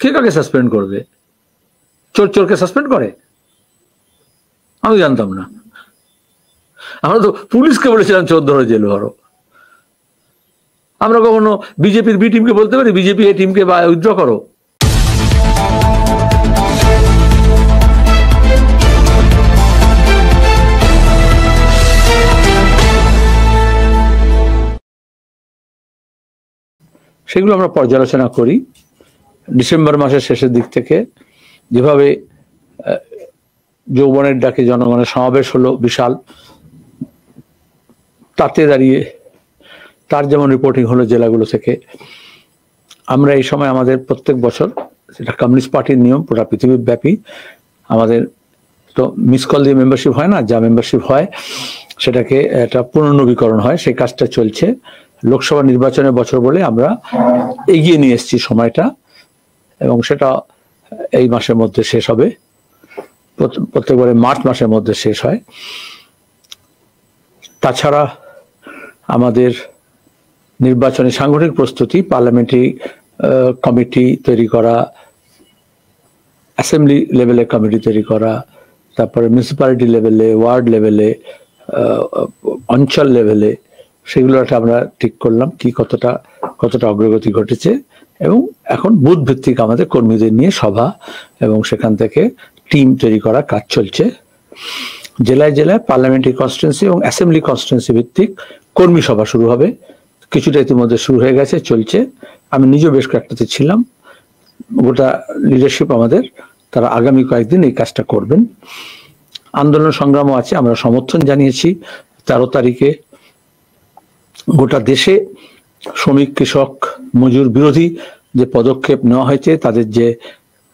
কে কাকে সাসপেন্ড করবে? চোর চোরকে সাসপেন্ড করে? আমি জানতাম না। আমরা তো পুলিশকে বলেছিলাম চোর ধরে জেল ভরো। আমরা কখনো বিজেপির বি টিমকে বলতে পারি বিজেপি এ টিমকে বা উইথড্র করো? সেগুলো আমরা পর্যালোচনা করি। ডিসেম্বর মাসের শেষের দিক থেকে যেভাবে যৌবনের ডাকে জনগণের সমাবেশ হলো বিশাল, তাতে দাঁড়িয়ে তার যেমন রিপোর্টিং হলো জেলাগুলো থেকে। আমরা এই সময় আমাদের প্রত্যেক বছর, সেটা কমিউনিস্ট পার্টির নিয়ম পুরো পৃথিবীব্যাপী, আমাদের তো মিস কল দিয়ে মেম্বারশিপ হয় না, যা মেম্বারশিপ হয় সেটাকে একটা পুনর্নবীকরণ হয়, সেই কাজটা চলছে। লোকসভা নির্বাচনের বছর বলে আমরা এগিয়ে নিয়ে এসেছি সময়টা, এবং সেটা এই মাসের মধ্যে শেষ হবে। প্রত্যেকবারে মার্চ মাসের মধ্যে শেষ হয়। তাছাড়া আমাদের নির্বাচনী সাংগঠনিক প্রস্তুতি, পার্লামেন্টারি কমিটি তৈরি করা, অ্যাসেম্বলি লেভেলে কমিটি তৈরি করা, তারপরে মিউনিসিপ্যালিটি লেভেলে, ওয়ার্ড লেভেলে, অঞ্চল লেভেলে, সেগুলো একটা আমরা ঠিক করলাম কি কতটা অগ্রগতি ঘটেছে। এবং এখন বুথ ভিত্তিক আমাদের কর্মীদের নিয়ে সভা এবং সেখান থেকে টিম তৈরি করা কাজ চলছে। জেলায় জেলায় পার্লামেন্টারি কনস্টিটুয়েন্সি এবং অ্যাসেম্বলি কনস্টিটুয়েন্সি ভিত্তিক কর্মী সভা শুরু হবে। কিছুটা ইতিমধ্যে শুরু হয়ে গেছে, চলছে। আমি নিজেও বেশ কয়েকটাতে ছিলাম। গোটা লিডারশিপ আমাদের, তারা আগামী কয়েকদিন এই কাজটা করবেন। আন্দোলন সংগ্রামও আছে, আমরা সমর্থন জানিয়েছি। 13 তারিখে গোটা দেশে শ্রমিক, কৃষক, মজুর বিরোধী যে পদক্ষেপ নেওয়া হয়েছে, তাদের যে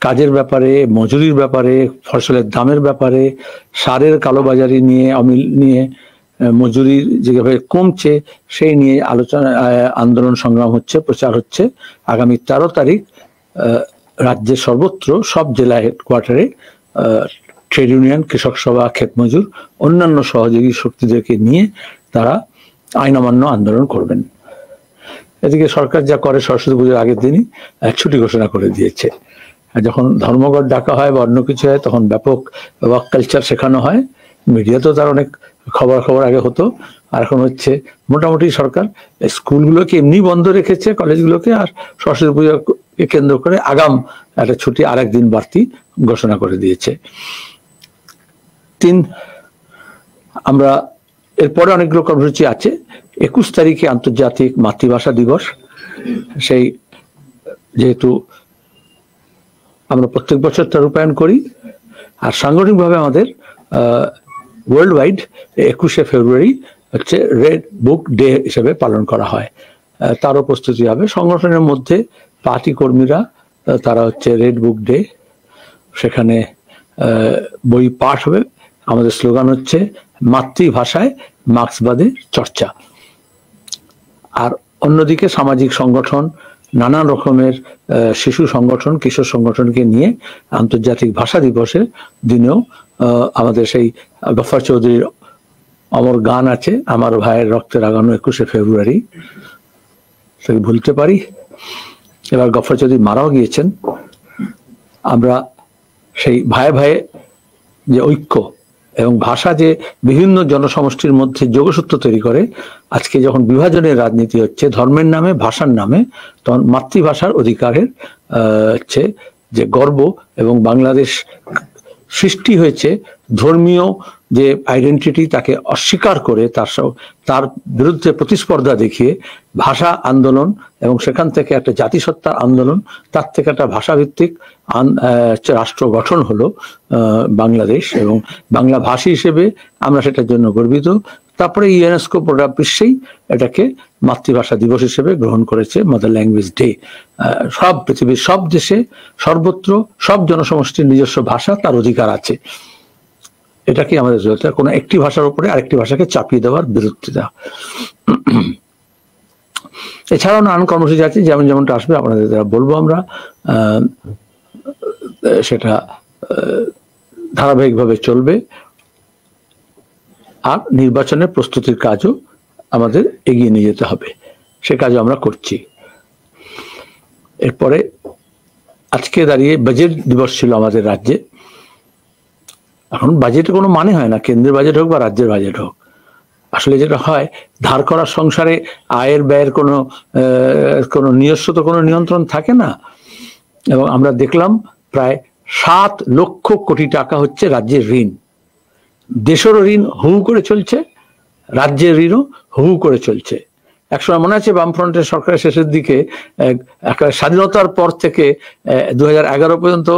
কাজের ব্যাপারে, মজুরির ব্যাপারে, ফসলের দামের ব্যাপারে, সারের কালোবাজারি নিয়ে, অমিল নিয়ে, মজুরির যেভাবে কমছে সেই নিয়ে আলোচনা, আন্দোলন সংগ্রাম হচ্ছে, প্রচার হচ্ছে। আগামী 13 তারিখ রাজ্যের সর্বত্র সব জেলা হেডকোয়ার্টারে ট্রেড ইউনিয়ন, কৃষক সভা, ক্ষেত মজুর, অন্যান্য সহযোগী শক্তিদেরকে নিয়ে তারা আইন অমান্য আন্দোলন করবেন। এদিকে সরকার যা করে, সরস্বতী পুজোর আগের দিনই ছুটি ঘোষণা করে দিয়েছে। যখন ধর্মঘট ডাকা হয় বা অন্য কিছু হয় তখন ব্যাপক ওয়ার্ক কালচার শেখানো হয়। মিডিয়াতেও তার অনেক খবর আগে হতো, আর এখন হচ্ছে মোটামুটি সরকার স্কুলগুলোকে এমনি বন্ধ রেখেছে, কলেজগুলোকে, আর সরস্বতী পুজোকে কেন্দ্র করে আগাম একটা ছুটি আরেক দিন বাড়তি ঘোষণা করে দিয়েছে। আমরা এরপরে অনেকগুলো কর্মসূচি আছে। 21 তারিখে আন্তর্জাতিক মাতৃভাষা দিবস। সেই যেহেতু আমরা প্রত্যেক বছর তা রূপায়ণ করি, আর সাংগঠনিকভাবে আমাদের ওয়ার্ল্ড ওয়াইড 21শে ফেব্রুয়ারি হচ্ছে রেড বুক ডে হিসেবে পালন করা হয়। তারও প্রস্তুতি হবে সংগঠনের মধ্যে। পার্টি কর্মীরা তারা হচ্ছে রেড বুক ডে, সেখানে বই পাঠ হবে। আমাদের স্লোগান হচ্ছে মাতৃভাষায় মার্ক্সবাদের চর্চা। আর অন্যদিকে সামাজিক সংগঠন, নানান রকমের শিশু সংগঠন, কিশোর সংগঠনকে নিয়ে আন্তর্জাতিক ভাষা দিবসের দিনেও আমাদের সেই গফফর চৌধুরীর অমর গান আছে, আমার ভাইয়ের রক্তে রাগানো 21শে ফেব্রুয়ারি, সেটা ভুলতে পারি। এবার গফফর চৌধুরী মারাও গিয়েছেন। আমরা সেই ভাইয়ে ভাইয়ে যে ঐক্য এবং ভাষা যে বিভিন্ন জনসমষ্টির মধ্যে যোগসূত্র তৈরি করে, আজকে যখন বিভাজনের রাজনীতি হচ্ছে ধর্মের নামে, ভাষার নামে, তখন মাতৃভাষার অধিকারের হচ্ছে যে গর্ব, এবং বাংলাদেশ সৃষ্টি হয়েছে ধর্মীয় যে আইডেন্টিটি তাকে অস্বীকার করে তার বিরুদ্ধে প্রতিস্পর্ধা দেখিয়ে ভাষা আন্দোলন, এবং সেখান থেকে একটা জাতিসত্তার আন্দোলন, তার থেকে একটা ভাষাভিত্তিক রাষ্ট্র গঠন হলো বাংলাদেশ, এবং বাংলা ভাষী হিসেবে আমরা সেটার জন্য গর্বিত। তারপরে ইউনেস্কো পুরো বিশ্বেই এটাকে মাতৃভাষা দিবস হিসেবে গ্রহণ করেছে, মাদার ল্যাঙ্গুয়েজ ডে। সব পৃথিবীর সব দেশে সর্বত্র সব জনসমষ্টির নিজস্ব ভাষা, তার অধিকার আছে। এটাকে আমাদের কোনো একটি ভাষার উপরে আরেকটি ভাষাকে চাপিয়ে দেওয়ার বিরোধিতা। এছাড়াও নানান কর্মসূচি আছে, যেমনটা আসবে আপনাদের দ্বারা বলবো আমরা। সেটা ধারাবাহিকভাবে চলবে। আর নির্বাচনের প্রস্তুতির কাজও আমাদের এগিয়ে নিয়ে যেতে হবে, সে কাজও আমরা করছি। এরপরে আজকে দাঁড়িয়ে বাজেট দিবস ছিল আমাদের রাজ্যে। এখন বাজেটে কোনো মানে হয় না, কেন্দ্রের বাজেট হোক বা রাজ্যের বাজেট হোক। আসলে যেটা হয়, ধার করার সংসারে আয়ের ব্যয়ের কোনো নিজস্ব তো কোনো নিয়ন্ত্রণ থাকে না। এবং আমরা দেখলাম প্রায় 7 লক্ষ কোটি টাকা হচ্ছে রাজ্যের ঋণ। দেশেরও ঋণ হু করে চলছে, রাজ্যের ঋণও হু করে চলছে। একসময় মনে আছে বামফ্রন্টের সরকারের শেষের দিকে স্বাধীনতার পর থেকে 2011 পর্যন্ত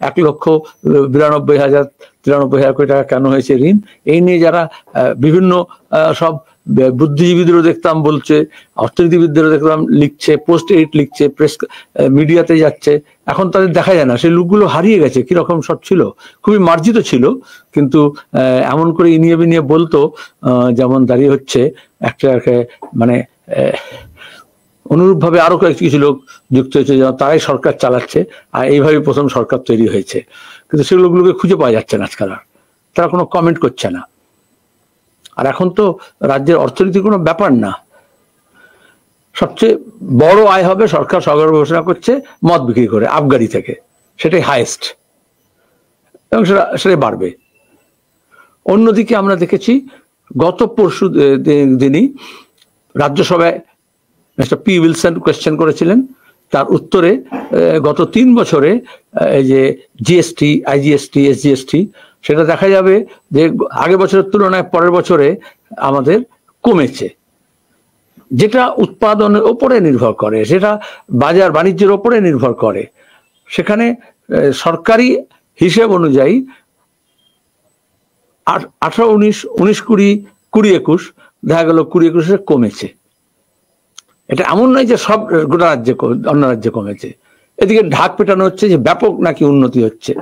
1,92,093 কোটি টাকা কেন হয়েছে ঋণ, এই নিয়ে যারা বিভিন্ন সব বুদ্ধিজীবীদেরও দেখতাম বলছে, অর্থনীতিবিদদেরও দেখলাম লিখছে, পোস্ট এডিট লিখছে, প্রেস মিডিয়াতে যাচ্ছে। এখন তাদের দেখা যায় না, সেই লোকগুলো হারিয়ে গেছে। কিরকম সব ছিল, খুবই মার্জিত ছিল, কিন্তু এমন করে ইনিয়ে বিনিয়ে বলতো যেমন দাঁড়িয়ে হচ্ছে একটা মানে অনুরূপভাবে আরো কিছু লোক যুক্ত হয়েছে, যেন তারাই সরকার চালাচ্ছে আর এইভাবে প্রথম সরকার তৈরি হয়েছে। কিন্তু সেগুলোকে খুঁজে পাওয়া যাচ্ছে না আজকাল, তারা কোনো কমেন্ট করছে না। আর এখন তো রাজ্যের অর্থনীতির কোনো ব্যাপার না, সবচেয়ে বড় আয় হবে সরকার ঘোষণা করছে মদ বিক্রি করে আবগারি থেকে, সেটাই হাইয়েস্ট, এবং সেটাই বাড়বে। অন্যদিকে আমরা দেখেছি গত পরশু দিনই রাজ্যসভায় মিস্টার পি উইলসন কোয়েশ্চেন করেছিলেন, তার উত্তরে গত 3 বছরে এই যে জিএসটি, আইজিএসটি, এসজিএসটি, সেটা দেখা যাবে যে আগের বছরের তুলনায় পরের বছরে আমাদের কমেছে। যেটা উৎপাদনের ওপরে নির্ভর করে, সেটা বাজার বাণিজ্যের ওপরে নির্ভর করে। সেখানে সরকারি হিসেব অনুযায়ী 18, 19, 20, 20, 21 দেখা গেল 20-21 কমেছে। এটা এমন নয় যে সব গোটা রাজ্যে, অন্য রাজ্যে কমেছে। এদিকে ঢাক পেটানো হচ্ছে যে ব্যাপক নাকি উন্নতি হচ্ছে।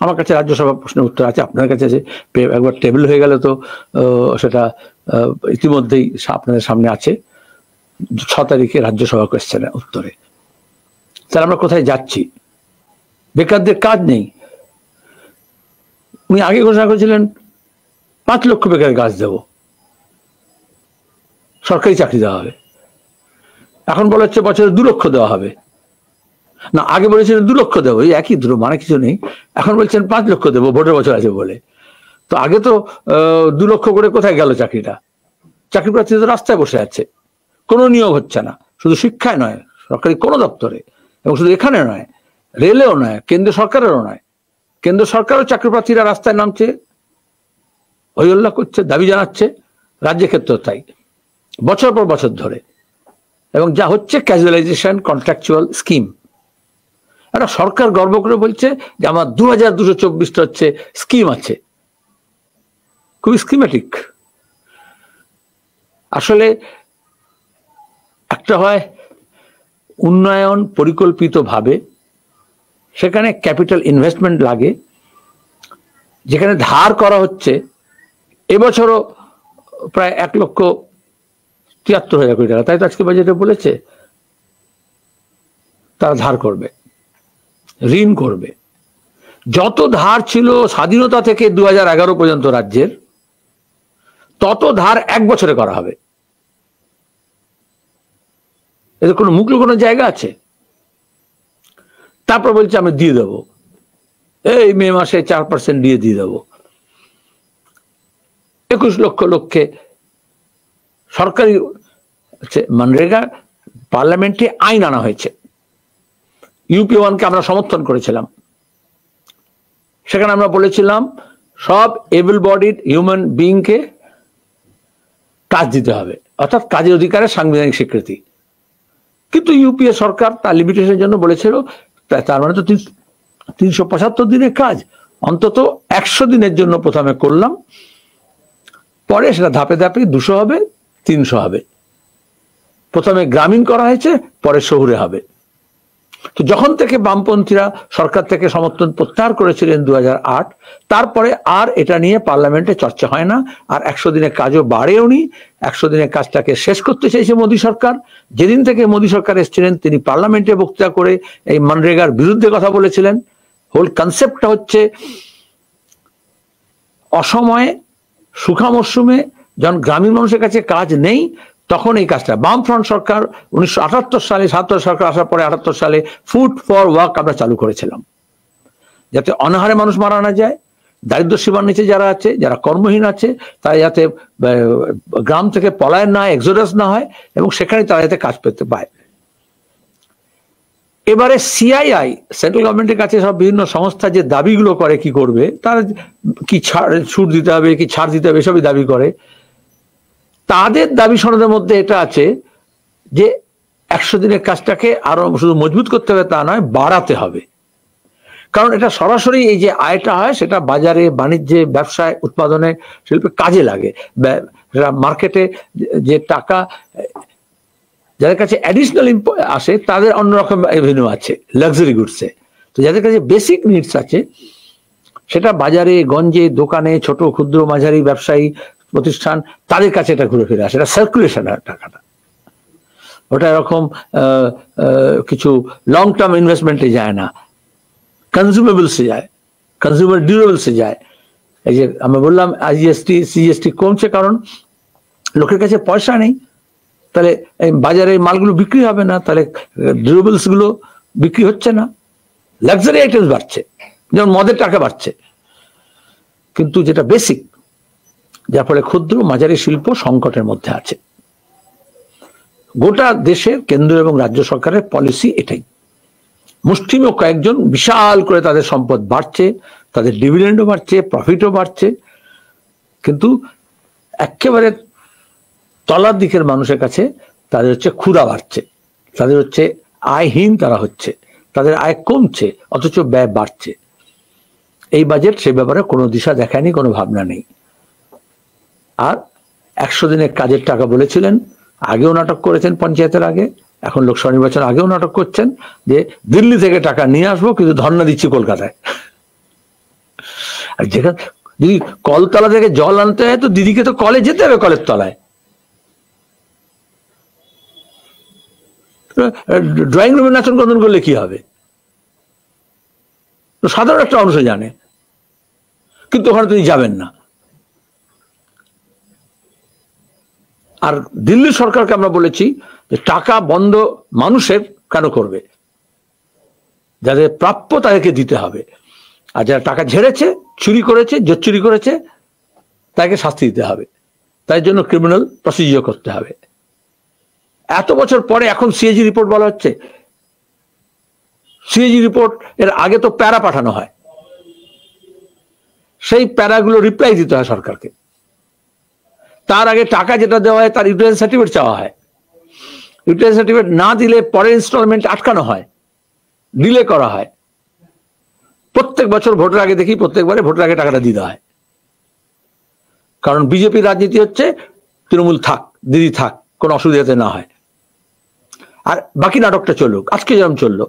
আমার কাছে রাজ্যসভা প্রশ্নের উত্তর আছে, আপনার কাছে আছে, একবার টেবিল হয়ে গেলে তো সেটা ইতিমধ্যেই আপনাদের সামনে আছে। 6 তারিখে রাজ্যসভা কোয়েশ্চেনের উত্তরে। তাহলে আমরা কোথায় যাচ্ছি? বেকারদের কাজ নেই। উনি আগে ঘোষণা করেছিলেন 5 লক্ষ বেকারের কাজ দেব, সরকারি চাকরি দেওয়া হবে। এখন বলা হচ্ছে বছরে 2 লক্ষ দেওয়া হবে। না, আগে বলেছিলেন 2 লক্ষ দেবো, এই একই দুটো, মানে কিছু নেই। এখন বলছেন 5 লক্ষ দেবো, ভোটের বছর আছে বলে। তো আগে তো 2 লক্ষ করে কোথায় গেল চাকরিটা? চাকরি প্রার্থী তো রাস্তায় বসে আছে, কোনো নিয়োগ হচ্ছে না। শুধু শিক্ষায় নয়, সরকারি কোনো দপ্তরে, এবং শুধু এখানে নয়, রেলেও নয়, কেন্দ্র সরকারেরও নয়। কেন্দ্র সরকারও চাকরি প্রার্থীরা রাস্তায় নামছে, হইহল্লা করছে, দাবি জানাচ্ছে। রাজ্যের ক্ষেত্রেও তাই, বছর পর বছর ধরে। এবং যা হচ্ছে ক্যাজুয়ালাইজেশন, কন্ট্রাকচুয়াল স্কিম। একটা সরকার গর্ব করে বলছে যে আমার 2224টা হচ্ছে স্কিম আছে, খুবই স্কিমেটিক। আসলে একটা হয় উন্নয়ন পরিকল্পিতভাবে, সেখানে ক্যাপিটাল ইনভেস্টমেন্ট লাগে, যেখানে ধার করা হচ্ছে। এবছরও প্রায় 1,73,000 কোটি টাকা, তাই তো আজকে বাজেটে বলেছে তারা ধার করবে, ঋণ করবে। যত ধার ছিল স্বাধীনতা থেকে 2011 পর্যন্ত রাজ্যের, তত ধার 1 বছরে করা হবে। এদের কোনো মুখ লুকোনোর জায়গা আছে? তারপর বলছে আমি দিয়ে দেবো, এই মে মাসে 4% দিয়ে দেবো। 21 লক্ষ লোককে সরকারি মনরেগা পার্লামেন্টে আইন আনা হয়েছে। ইউপি 1 কে আমরা সমর্থন করেছিলাম। সেখানে আমরা বলেছিলাম সব এবল বডিড হিউম্যান বিইংকে কাজ দিতে হবে, অর্থাৎ কাজের অধিকারের সাংবিধানিক স্বীকৃতি। কিন্তু ইউপিএ সরকার তার লিমিটেশনের জন্য বলেছিল তার মানে তো 375 দিনের কাজ, অন্তত 100 দিনের জন্য প্রথমে করলাম, পরে সেটা ধাপে ধাপে 200 হবে, 300 হবে। প্রথমে গ্রামীণ করা হয়েছে, পরে শহুরে হবে। তো যখন থেকে বামপন্থীরা সরকার থেকে সমর্থন প্রত্যাহার করেছিলেন 2008, তারপরে আর এটা নিয়ে পার্লামেন্টে চর্চা হয় না। আর 100 দিনের কাজও বাড়েওনি। 100 দিনের কাজটাকে শেষ করতে চাইছে মোদী সরকার। যেদিন থেকে মোদী সরকার এসেছিলেন, তিনি পার্লামেন্টে বক্তৃতা করে এই মনরেগার বিরুদ্ধে কথা বলেছিলেন। হোল কনসেপ্টটা হচ্ছে অসময়ে, সুখা মরশুমে, যখন গ্রামীণ মানুষের কাছে কাজ নেই, তখন এই কাজটা বামফ্রন্ট সরকার 1978 সালে, 77 সরকার আসার পরে 78 সালে ফুড ফর ওয়ার্ক আমরা চালু করেছিলাম, যাতে অনাহারে মানুষ মারা না যায়, দারিদ্র সীমার নিচে যারা আছে, যারা কর্মহীন আছে, তারা যাতে গ্রাম থেকে পলায়ন না হয়, এক্সোডাস না হয়, এবং সেখানে তারা যাতে কাজ পেতে পায়। এবারে সিআইআই সেন্ট্রাল গভর্নমেন্টের কাছে সব বিভিন্ন সংস্থা যে দাবিগুলো করে কি করবে, তারা কি ছুট দিতে হবে, কি ছাড় দিতে হবে, এসবই দাবি করে। তাদের দাবি সনদের মধ্যে এটা আছে যে 100 দিনের কাজটাকে আরো শুধু মজবুত করতে হবে তা নয়, বাড়াতে হবে। কারণ এটা সরাসরি এই যে আয়টা হয় সেটা বাজারে, বাণিজ্যে, ব্যবসায়, উৎপাদনে, শিল্পে কাজে লাগে। মার্কেটে যে টাকা যাদের কাছে অ্যাডিশনাল আসে তাদের অন্যরকম রেভিনিউ আছে লাক্সারি গুডসে। তো যাদের কাছে বেসিক নিডস আছে সেটা বাজারে, গঞ্জে, দোকানে, ছোট ক্ষুদ্র মাঝারি ব্যবসায়ী প্রতিষ্ঠান, তাদের কাছে এটা ঘুরে ফিরে আসে। এটা সার্কুলেশন টাকাটা, ওটা এরকম কিছু লং টার্ম ইনভেস্টমেন্টে যায় না, কনজিউমেবলসে যায়, কনজিউমার ডিউরেবলসে যায়। এই যে আমরা বললাম আইজিএসটি, সিজিএসটি কমছে কারণ লোকের কাছে পয়সা নেই, তাহলে বাজারে মালগুলো বিক্রি হবে না, তাহলে ডিউরেবলস গুলো বিক্রি হচ্ছে না, লাক্সারি আইটেমস বাড়ছে, যেমন মদের টাকা বাড়ছে। কিন্তু যেটা বেসিক, যার ফলে ক্ষুদ্র মাঝারি শিল্প সংকটের মধ্যে আছে। গোটা দেশের কেন্দ্র এবং রাজ্য সরকারের পলিসি এটাই। মুষ্টিমেয় কয়েকজন বিশাল করে তাদের সম্পদ বাড়ছে, তাদের ডিভিডেন্ডও বাড়ছে, প্রফিটও বাড়ছে, কিন্তু একেবারে তলার দিকের মানুষের কাছে তাদের হচ্ছে ক্ষুধা বাড়ছে, তাদের হচ্ছে আয়হীন তারা হচ্ছে, তাদের আয় কমছে অথচ ব্যয় বাড়ছে। এই বাজেট সে ব্যাপারে কোনো দিশা দেখায়নি, কোনো ভাবনা নেই। আর 100 দিনের কাজের টাকা বলেছিলেন, আগেও নাটক করেছেন পঞ্চায়েতের আগে, এখন লোকসভা নির্বাচন আগেও নাটক করছেন যে দিল্লি থেকে টাকা নিয়ে আসবো কিন্তু ধর্ণা দিচ্ছি কলকাতায়। আর যেখানে যদি কলতলা থেকে জল আনতে হয় তো দিদিকে তো কলে যেতে হবে, কলের তলায়। ড্রয়িং রুমে নাচন কদন করলে কি হবে, সাধারণ একটা অংশ জানে, কিন্তু ওখানে তিনি যাবেন না। আর দিল্লি সরকারকে আমরা বলেছি যে টাকা বন্ধ মানুষের কেন করবে, যাদের প্রাপ্য তাদেরকে দিতে হবে, আর যারা টাকা ঝেড়েছে, চুরি করেছে, জোর চুরি করেছে, তাকে শাস্তি দিতে হবে, তাই জন্য ক্রিমিনাল প্রসিডিওর করতে হবে। এত বছর পরে এখন সিএজি রিপোর্ট বলা হচ্ছে, সিএজি রিপোর্ট এর আগে তো প্যারা পাঠানো হয়, সেই প্যারাগুলো রিপ্লাই দিতে হয় সরকারকে, তার আগে টাকা যেটা দেওয়া হয় তার ইউটিলাইজেশন সার্টিফিকেট চাওয়া হয়, ইউটিলাইজেশন সার্টিফিকেট না দিলে পরের ইনস্টলমেন্ট আটকানো হয়, ডিলে করা হয়। প্রত্যেক বছর ভোটের আগে দেখি প্রত্যেকবারে ভোটের আগে টাকাটা দিতে হয়, কারণ বিজেপির রাজনীতি হচ্ছে তৃণমূল থাক, দিদি থাক, কোনো অসুবিধাতে না হয়, আর বাকি নাটকটা চলুক। আজকে যেরকম চললো,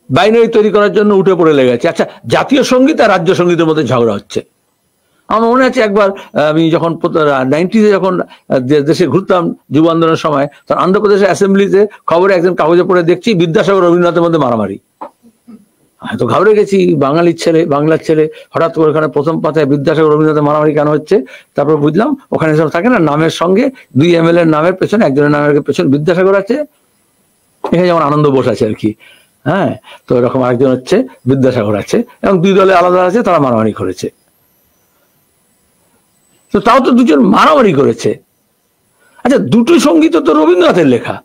বাইনারি তৈরি করার জন্য উঠে পড়ে লেগেছে। আচ্ছা, জাতীয় সঙ্গীত আর রাজ্য সঙ্গীতের মধ্যে ঝগড়া হচ্ছে। আমার মনে আছে একবার আমি যখন 90s যখন দেশে ঘুরতাম যুব আন্দোলনের সময়, তখন আন্ধ্রপ্রদেশের অ্যাসেম্বলিতে খবরে একজন কাগজে পড়ে দেখছি বিদ্যাসাগর রবীন্দ্রনাথের মধ্যে মারামারি। আমি তো ঘাবড়ে গেছি, বাঙালির ছেলে, বাংলার ছেলে, হঠাৎ করে ওখানে প্রথম পাতায় বিদ্যাসাগর রবীন্দ্রনাথের মারামারি কেন হচ্ছে। তারপর বুঝলাম ওখানে সব থাকে না, নামের সঙ্গে 2 MLA নামের পেছনে একজনের নামের পেছনে বিদ্যাসাগর আছে, এখানে যেমন আনন্দ বোস আছে আর কি, হ্যাঁ, তো এরকম আরেকজন হচ্ছে বিদ্যাসাগর আছে, এবং 2 দলে আলাদা আছে, তারা মারামারি করেছে। তো তাও তো দুজন মারামারি করেছে। আচ্ছা, দুটো সঙ্গীত তো রবীন্দ্রনাথের লেখা,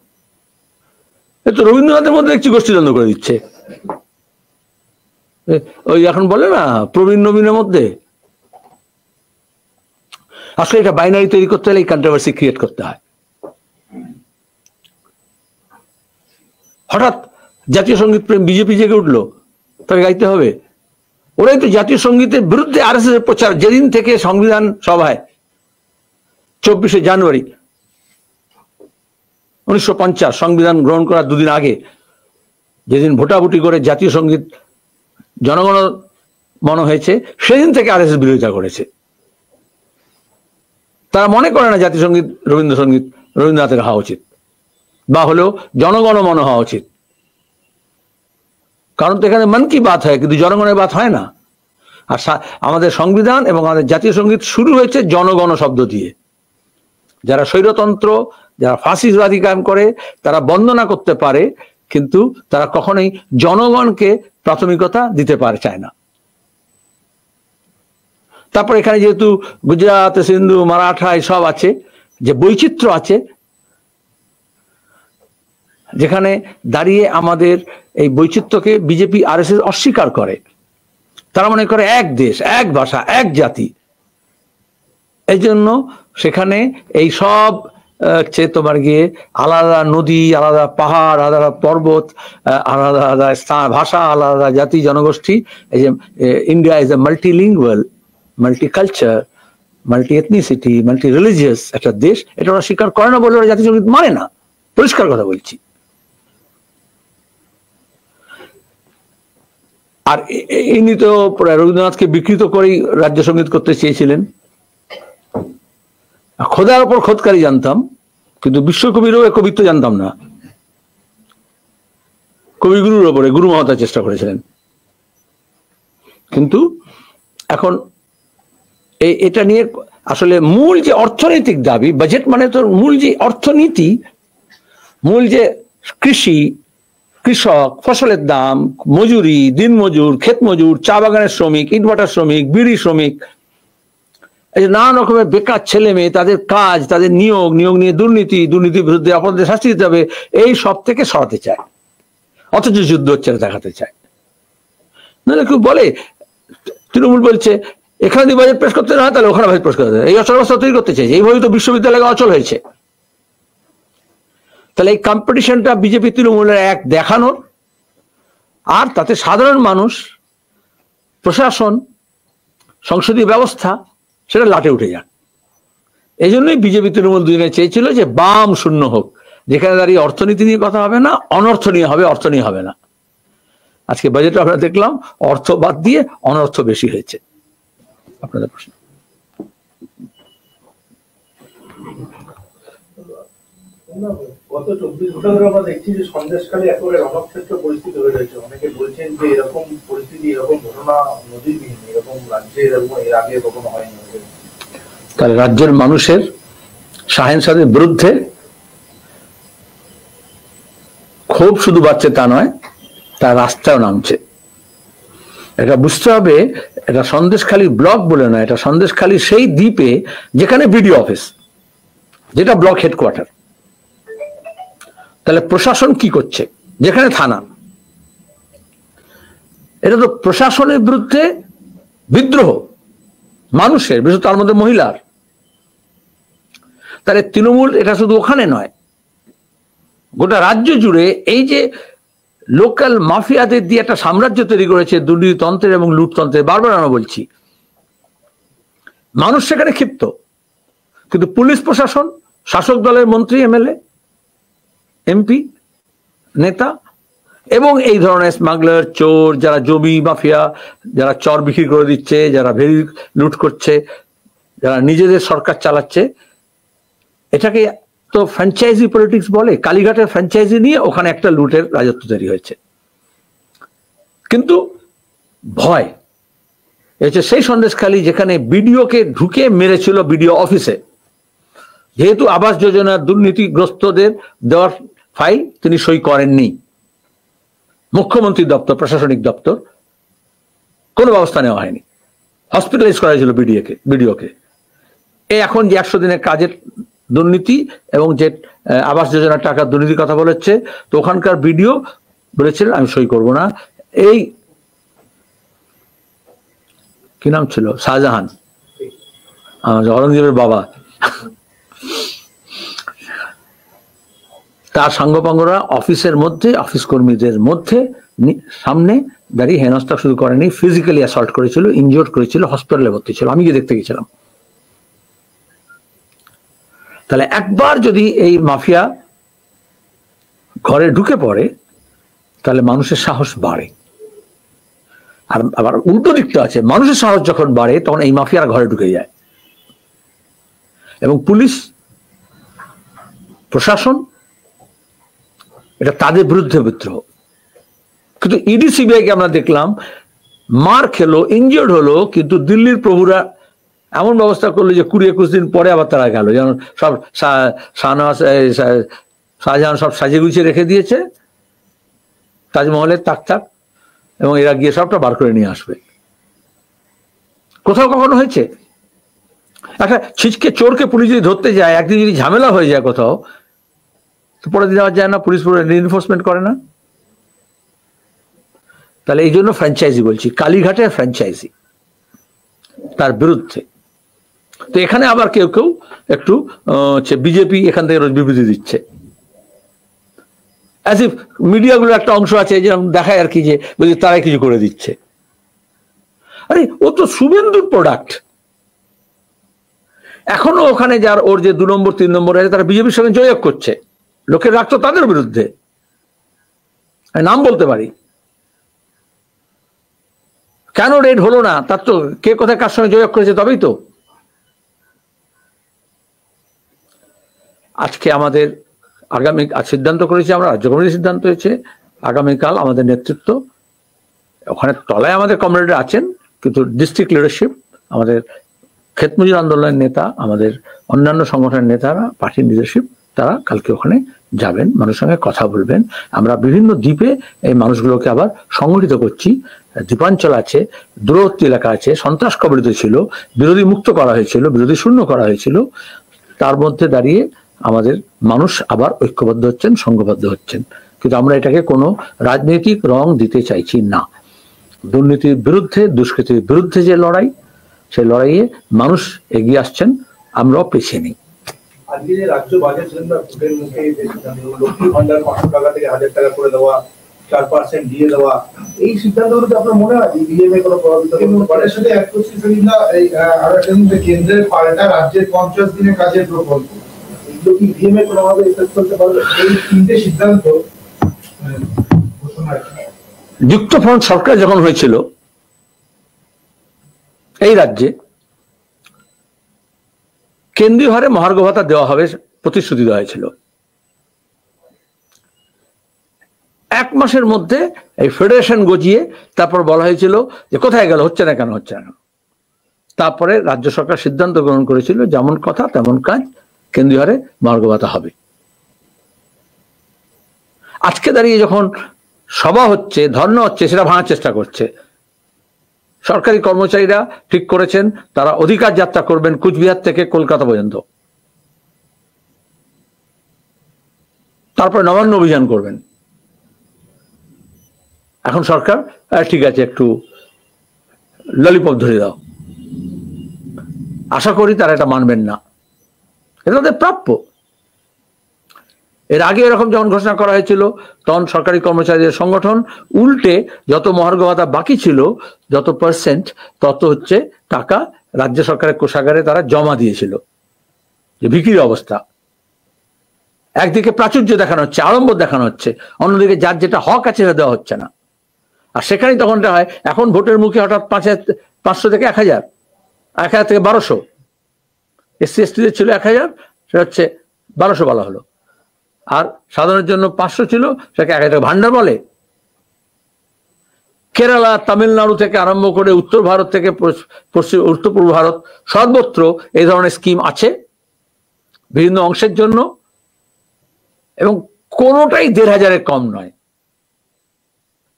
তো রবীন্দ্রনাথের মধ্যে একটি গোষ্ঠীদ্বন্দ্ব করে দিচ্ছে। ওই এখন বলে না প্রবীণ নবীনের মধ্যে। আসলে এটা বাইনারি তৈরি করতে হলে এই কন্ট্রোভার্সি ক্রিয়েট করতে হয়। হঠাৎ জাতীয় সঙ্গীত প্রেম বিজেপি জেগে উঠলো, তাকে গাইতে হবে। ওরাই তো জাতীয় সঙ্গীতের বিরুদ্ধে আরএসএস এর প্রচার, যেদিন থেকে সংবিধান সভায় 24শে জানুয়ারি 1950 সংবিধান গ্রহণ করার 2 দিন আগে, যেদিন ভোটাভুটি করে জাতীয় সঙ্গীত জনগণ মনে হয়েছে, সেদিন থেকে আরএসএস বিরোধিতা করেছে। তারা মনে করে না জাতীয় সঙ্গীত রবীন্দ্রসঙ্গীত রবীন্দ্রনাথের হওয়া উচিত, বা হলেও জনগণ মনে হওয়া উচিত। কারণ তো এখানে মন কি বাত হয়, কিন্তু জনগণের বাত হয় না। আর আমাদের সংবিধান এবং আমাদের জাতীয় সঙ্গীত শুরু হয়েছে জনগণ শব্দ দিয়ে। যারা স্বৈরতন্ত্র, যারা ফাসিবাদী কায়েম করে তারা বন্দনা করতে পারে, কিন্তু তারা কখনোই জনগণকে প্রাথমিকতা দিতে চায় না। তারপর এখানে যেহেতু গুজরাট, সিন্ধু, মারাঠা সব আছে, যে বৈচিত্র্য আছে, যেখানে দাঁড়িয়ে আমাদের এই বৈচিত্র্যকে বিজেপি আরএসএস অস্বীকার করে। তারা মনে করে এক দেশ, এক ভাষা, এক জাতি। এই জন্য সেখানে এই সব তোমার গিয়ে আলাদা নদী, আলাদা পাহাড়, আলাদা পর্বত, আলাদা আলাদা স্থান, ভাষা, আলাদা জাতি জনগোষ্ঠী। এই যে India is a multilingual, multiculture, multi ethnicity, multi religious একটা দেশ, এটা ওরা স্বীকার করে না বলে ওরা জাতীয় সঙ্গীত মানে না। পরিষ্কার কথা বলছি। আর ইনি তো রবীন্দ্রনাথকে বিকৃত করেই রাজ্য সঙ্গীত করতে চেয়েছিলেন। খোদার ওপর খোদকারী জানতাম, কিন্তু বিশ্বকবিরও কবিত্ব জানতাম না। কবিগুরুর ওপরে গুরু মহাতার চেষ্টা করেছিলেন। কিন্তু এখন এটা নিয়ে আসলে মূল যে অর্থনৈতিক দাবি, বাজেট মানে তো মূল যে অর্থনীতি, মূল যে কৃষি, কৃষক, ফসলের দাম, মজুরি, দিনমজুর, ক্ষেত মজুর, চা বাগানের শ্রমিক, ইটভাটার শ্রমিক, বিড়ি শ্রমিক, এই যে নানা রকমের বেকার ছেলে মেয়ে, তাদের কাজ, তাদের নিয়োগ নিয়ে দুর্নীতির বিরুদ্ধে অপরাধীদের শাস্তি দিতে হবে, এই সব থেকে সরাতে চায়, অথচ যুদ্ধ হচ্ছে দেখাতে চায়। নাহলে কেউ বলে, তৃণমূল বলছে এখানে যদি বাজেট পেশ করতে না হয় তাহলে ওখানে বাজেট পেশ করতে হয়, এই অচল অবস্থা তৈরি করতে চাইছে। এইভাবে তো বিশ্ববিদ্যালয় অচল হয়েছে। তাহলে এই কম্পিটিশনটা বিজেপি তৃণমূলের এক দেখানোর, আর তাতে সাধারণ মানুষ, প্রশাসন, সংসদীয় ব্যবস্থা সেটা লাটে উঠে যাক। এই জন্যই বিজেপি তৃণমূল দুজনে চেয়েছিল যে বাম শূন্য হোক, যেখানে দাঁড়িয়ে অর্থনীতি নিয়ে কথা হবে না, অনর্থ নিয়ে হবে, অর্থ নিয়ে হবে না। আজকে বাজেটে আমরা দেখলাম অর্থ বাদ দিয়ে অনর্থ বেশি হয়েছে। আপনাদের প্রশ্ন। গত 24 ঘন্টা ধরে আমরা দেখছি যে সন্দেশখালী একেবারে রণক্ষেত্র পরিস্থিতি হয়ে রয়েছে। অনেকে বলছেন যে এরকম পরিস্থিতি, এরকম ঘটনা নজিরবিহীন, এরকম রাজ্যে এরকম এর আগে কখনো হয়নি। তাহলে রাজ্যের মানুষের সহিংসতার বিরুদ্ধে ক্ষোভ শুধু বাড়ছে তা নয়, তার রাস্তায় নামছে। এটা বুঝতে হবে, এটা সন্দেশখালী ব্লক বলে নয়, এটা সন্দেশখালী সেই দ্বীপে যেখানে বিডিও অফিস, যেটা ব্লক হেডকোয়ার্টার। তাহলে প্রশাসন কি করছে? যেখানে থানা, এটা তো প্রশাসনের বিরুদ্ধে বিদ্রোহ মানুষের, বিশেষ তার মধ্যে মহিলার। তাহলে তৃণমূল এটা শুধু ওখানে নয়, গোটা রাজ্য জুড়ে এই যে লোকাল মাফিয়াদের দিয়ে একটা সাম্রাজ্য তৈরি করেছে দুর্নীতিতন্ত্রের এবং লুটতন্ত্রের। বারবার আমরা বলছি, মানুষ সেখানে ক্ষিপ্ত, কিন্তু পুলিশ প্রশাসন, শাসক দলের মন্ত্রী, এমএলএ, এমপি, নেতা এবং এই ধরনের স্মাগলার, চোর, যারা জমি মাফিয়া, যারা চর বিক্রি করে দিচ্ছে, যারা ভেরি লুট করছে, যারা নিজেদের সরকার চালাচ্ছে, এটাকে তো ফ্র্যাঞ্চাইজি পলিটিক্স বলে। কালীঘাটের ফ্র্যাঞ্চাইজি নিয়ে ওখানে একটা লুটের রাজত্ব তৈরি হয়েছে। কিন্তু ভয় হচ্ছে সেই সন্দেশখালী যেখানে বিডিওকে ঢুকে মেরেছিল বিডিও অফিসে, যেহেতু আবাস যোজনার দুর্নীতিগ্রস্তদের দেওয়ার ফাইল তিনি সই করেননি, মুখ্যমন্ত্রী দপ্তর, প্রশাসনিক দপ্তর, কোনো ব্যবস্থা নেওয়া হয়নি, হসপিটালাইজ করা হয়েছিল বিডিওকে। এখন যে 100 দিনের কাজের দুর্নীতি এবং যে আবাস যোজনার টাকার দুর্নীতির কথা বলেছে, তো ওখানকার বিডিও বলেছিলেন আমি সই করব না। এই কি নাম ছিল, শাহজাহান, অরঙ্গজেবের বাবা, তার সাঙ্গপাঙ্গরা অফিসের মধ্যে, অফিস কর্মীদের মধ্যে সামনে দাঁড়িয়ে হেনস্থা শুরু করেনি, ফিজিক্যালি অ্যাসল্ট করেছিল, ইনজোর্ড করেছিল, হসপিটালে ভর্তি ছিল, আমি গিয়ে দেখতে গেছিলাম। তাহলে একবার যদি এই মাফিয়া ঘরে ঢুকে পড়ে তাহলে মানুষের সাহস বাড়ে। আর আবার উল্টো দিকটা আছে, মানুষের সাহস যখন বাড়ে তখন এই মাফিয়ারা ঘরে ঢুকে যায়। এবং পুলিশ প্রশাসন, এটা তাদের বিরুদ্ধে বিদ্রোহ। কিন্তু ইডি সিবিআইকে আমরা দেখলাম মার খেলো, ইনজিওর্ড হলো, কিন্তু দিল্লির প্রভুরা এমন ব্যবস্থা করলো যে 20-21 দিন পরে আবার তারা গেল, যেন সব শাহজাহান সব সাজিয়ে গুছিয়ে রেখে দিয়েছে তাজমহলের তাক, এবং এরা গিয়ে সবটা বার করে নিয়ে আসবে। কোথাও কখনো হয়েছে? একটা ছিচকে চোরকে পুলিশ যদি ধরতে যায়, একদিন যদি ঝামেলা হয়ে যায় কোথাও, তো পরে দেওয়া যায় না, পুলিশ রিএনফোর্সমেন্ট করে না। তাহলে এই জন্য ফ্র্যাঞ্চাইজি বলছি, কালীঘাটের ফ্র্যাঞ্চাইজি তার বিরুদ্ধে। তো এখানে আবার কেউ কেউ একটু বিজেপি এখান থেকে রোজ বিবৃতি দিচ্ছে, অ্যাজ ইফ মিডিয়াগুলো একটা অংশ আছে যেরকম দেখায় আর কি, যে বলছি তারাই কিছু করে দিচ্ছে। আরে ও তো শুভেন্দুর প্রোডাক্ট। এখনো ওখানে যার ওর যে 2 নম্বর 3 নম্বর আছে, তারা বিজেপির সঙ্গে জয়ক করছে, লোকের রাগ তো তাদের বিরুদ্ধে, নাম বলতে পারি। কেন রেড হলো না, তার তো কে কোথায় কার সঙ্গে জয়ক করেছে, তবেই তো। আজকে আমাদের আগামী সিদ্ধান্ত করেছি আমরা, রাজ্য কমিটির সিদ্ধান্ত হয়েছে, আগামীকাল আমাদের নেতৃত্ব ওখানে তলায় আমাদের কমরেডরা আছেন, কিন্তু ডিস্ট্রিক্ট লিডারশিপ, আমাদের ক্ষেত মজুর আন্দোলনের নেতা, আমাদের অন্যান্য সংগঠনের নেতারা, পার্টির লিডারশিপ, তারা কালকে ওখানে যাবেন, মানুষের সঙ্গে কথা বলবেন। আমরা বিভিন্ন দ্বীপে এই মানুষগুলোকে আবার সংগঠিত করছি। দ্বীপাঞ্চল আছে, দূরবর্তী এলাকা আছে, সন্ত্রাস কবলিত ছিল, বিরোধী মুক্ত করা হয়েছিল, বিরোধী শূন্য করা হয়েছিল। তার মধ্যে দাঁড়িয়ে আমাদের মানুষ আবার ঐক্যবদ্ধ হচ্ছেন, সংঘবদ্ধ হচ্ছেন। কিন্তু আমরা এটাকে কোনো রাজনৈতিক রং দিতে চাইছি না। দুর্নীতির বিরুদ্ধে, দুষ্কৃতির বিরুদ্ধে যে লড়াই, সেই লড়াইয়ে মানুষ এগিয়ে আসছেন, আমরাও পেছিয়ে নেই। আজকে যে রাজ্য বাজেট ভোটের মুখে লক্ষ্মী ভান্ডার 500 টাকা থেকে 1000 টাকা করে দেওয়া, 4% দিয়ে দেওয়া, এই সিদ্ধান্তগুলোতে আপনার মনে হয় বিজেপি কোনো প্রভাবিত করতে পারে? সাথে এক করছি কেন্দ্রের পাল্টা রাজ্যের 50 দিনের কাজের প্রকল্প, এগুলো কি বিএমএ কোনোভাবে এফেক্ট করতে পারবে? এই 3টে সিদ্ধান্ত যুক্তফ্রন্ট সরকার যখন হয়েছিল এই রাজ্যে, কেন্দ্রীয় হারে মহার্ঘ ভাতা দেওয়া হবে প্রতিশ্রুতি দেওয়া হয়েছিল। 1 মাসের মধ্যে এই ফেডারেশন গজিয়ে তারপর বলা হয়েছিল যে কোথায় গেল, হচ্ছে না কেন, হচ্ছে না। তারপরে রাজ্য সরকার সিদ্ধান্ত গ্রহণ করেছিল, যেমন কথা তেমন কাজ, কেন্দ্রীয় হারে মহার্ঘ ভাতা হবে। আজকে দাঁড়িয়ে যখন সভা হচ্ছে, ধর্ণা হচ্ছে, সেটা ভাঙার চেষ্টা করছে। সরকারি কর্মচারীরা ঠিক করেছেন তারা অধিকার যাত্রা করবেন কুচবিহার থেকে কলকাতা পর্যন্ত, তারপরে নবান্ন অভিযান করবেন। এখন সরকার ঠিক আছে, একটু ললিপপ ধরে দাও। আশা করি তারা এটা মানবেন না, এটা তাদের প্রাপ্য। এর আগে এরকম যখন ঘোষণা করা হয়েছিল, তখন সরকারি কর্মচারীদের সংগঠন উল্টে যত মহার্ঘ ভাতা বাকি ছিল, যত পার্সেন্ট, তত হচ্ছে টাকা রাজ্য সরকারের কোষাগারে তারা জমা দিয়েছিল। যে বিক্রির অবস্থা, একদিকে প্রাচুর্য দেখানো হচ্ছে, আড়ম্বর দেখানো হচ্ছে, অন্যদিকে যার যেটা হক আছে সেটা দেওয়া হচ্ছে না। আর সেখানেই তখনটা হয়, এখন ভোটের মুখে হঠাৎ 500 থেকে 1000, 1000 থেকে 1200, SC ST-দের ছিল 1000, সেটা হচ্ছে 1200 বলা হলো। আর সাধারণের জন্য 500 ছিল, সেটাকে 1000 টাকা ভান্ডার বলে। কেরালা, তামিলনাড়ু থেকে আরম্ভ করে উত্তর ভারত থেকে উত্তর পূর্ব ভারত, সর্বত্র এই ধরনের স্কিম আছে বিভিন্ন অংশের জন্য, এবং কোনোটাই 1500-এর কম নয়।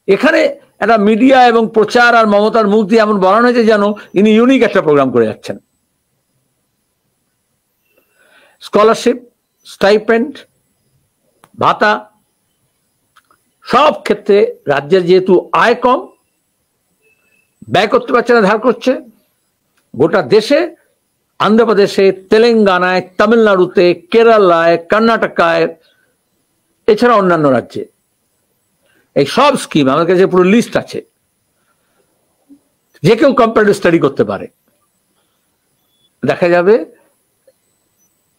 এখানে একটা মিডিয়া এবং প্রচার আর মমতার মুখ দিয়ে এমন বলানো হয়েছে যেন ইনি ইউনিক একটা প্রোগ্রাম করে যাচ্ছেন। স্কলারশিপ, স্টাইপেন্ড, ভাতা, সব ক্ষেত্রে রাজ্যের যেহেতু আয় কম, ব্যয় করতে পারছে না, ধার করছে। গোটা দেশে, আন্ধ্রপ্রদেশে, তেলেঙ্গানায়, তামিলনাড়ুতে, কেরালায়, কর্ণাটকায়, এছাড়া অন্যান্য রাজ্যে এই সব স্কিম আমার কাছে পুরো লিস্ট আছে, যে কেউ কম্পারেটিভ স্টাডি করতে পারে। দেখা যাবে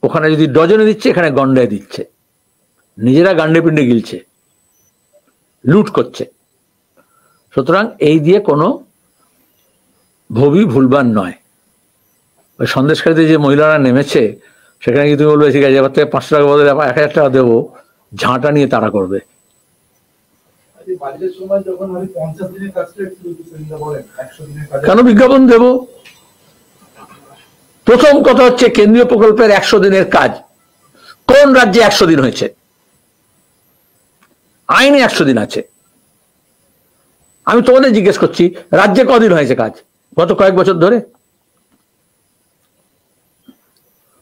ওখানে যদি ডজনে দিচ্ছে, এখানে গন্ডায় দিচ্ছে, নিজেরা গান্ডে পিন্ডে গিলছে, লুট করছে। সুতরাং এই দিয়ে কোনো ভবি ভুলবার নয়। ওই সন্দেশকারীতে যে মহিলারা নেমেছে, সেখানে কি তুমি বলবে ঠিক আছে এবার থেকে 500 টাকা বদলে 1000 টাকা দেবো, ঝাঁটা নিয়ে তারা করবে। কেন বিজ্ঞাপন দেব? প্রথম কথা হচ্ছে কেন্দ্রীয় প্রকল্পের 100 দিনের কাজ কোন রাজ্যে 100 দিন হয়েছে? আইনে 100 দিন আছে। আমি তোমাদের জিজ্ঞেস করছি, রাজ্যে কদিন হয়েছে কাজ গত কয়েক বছর ধরে?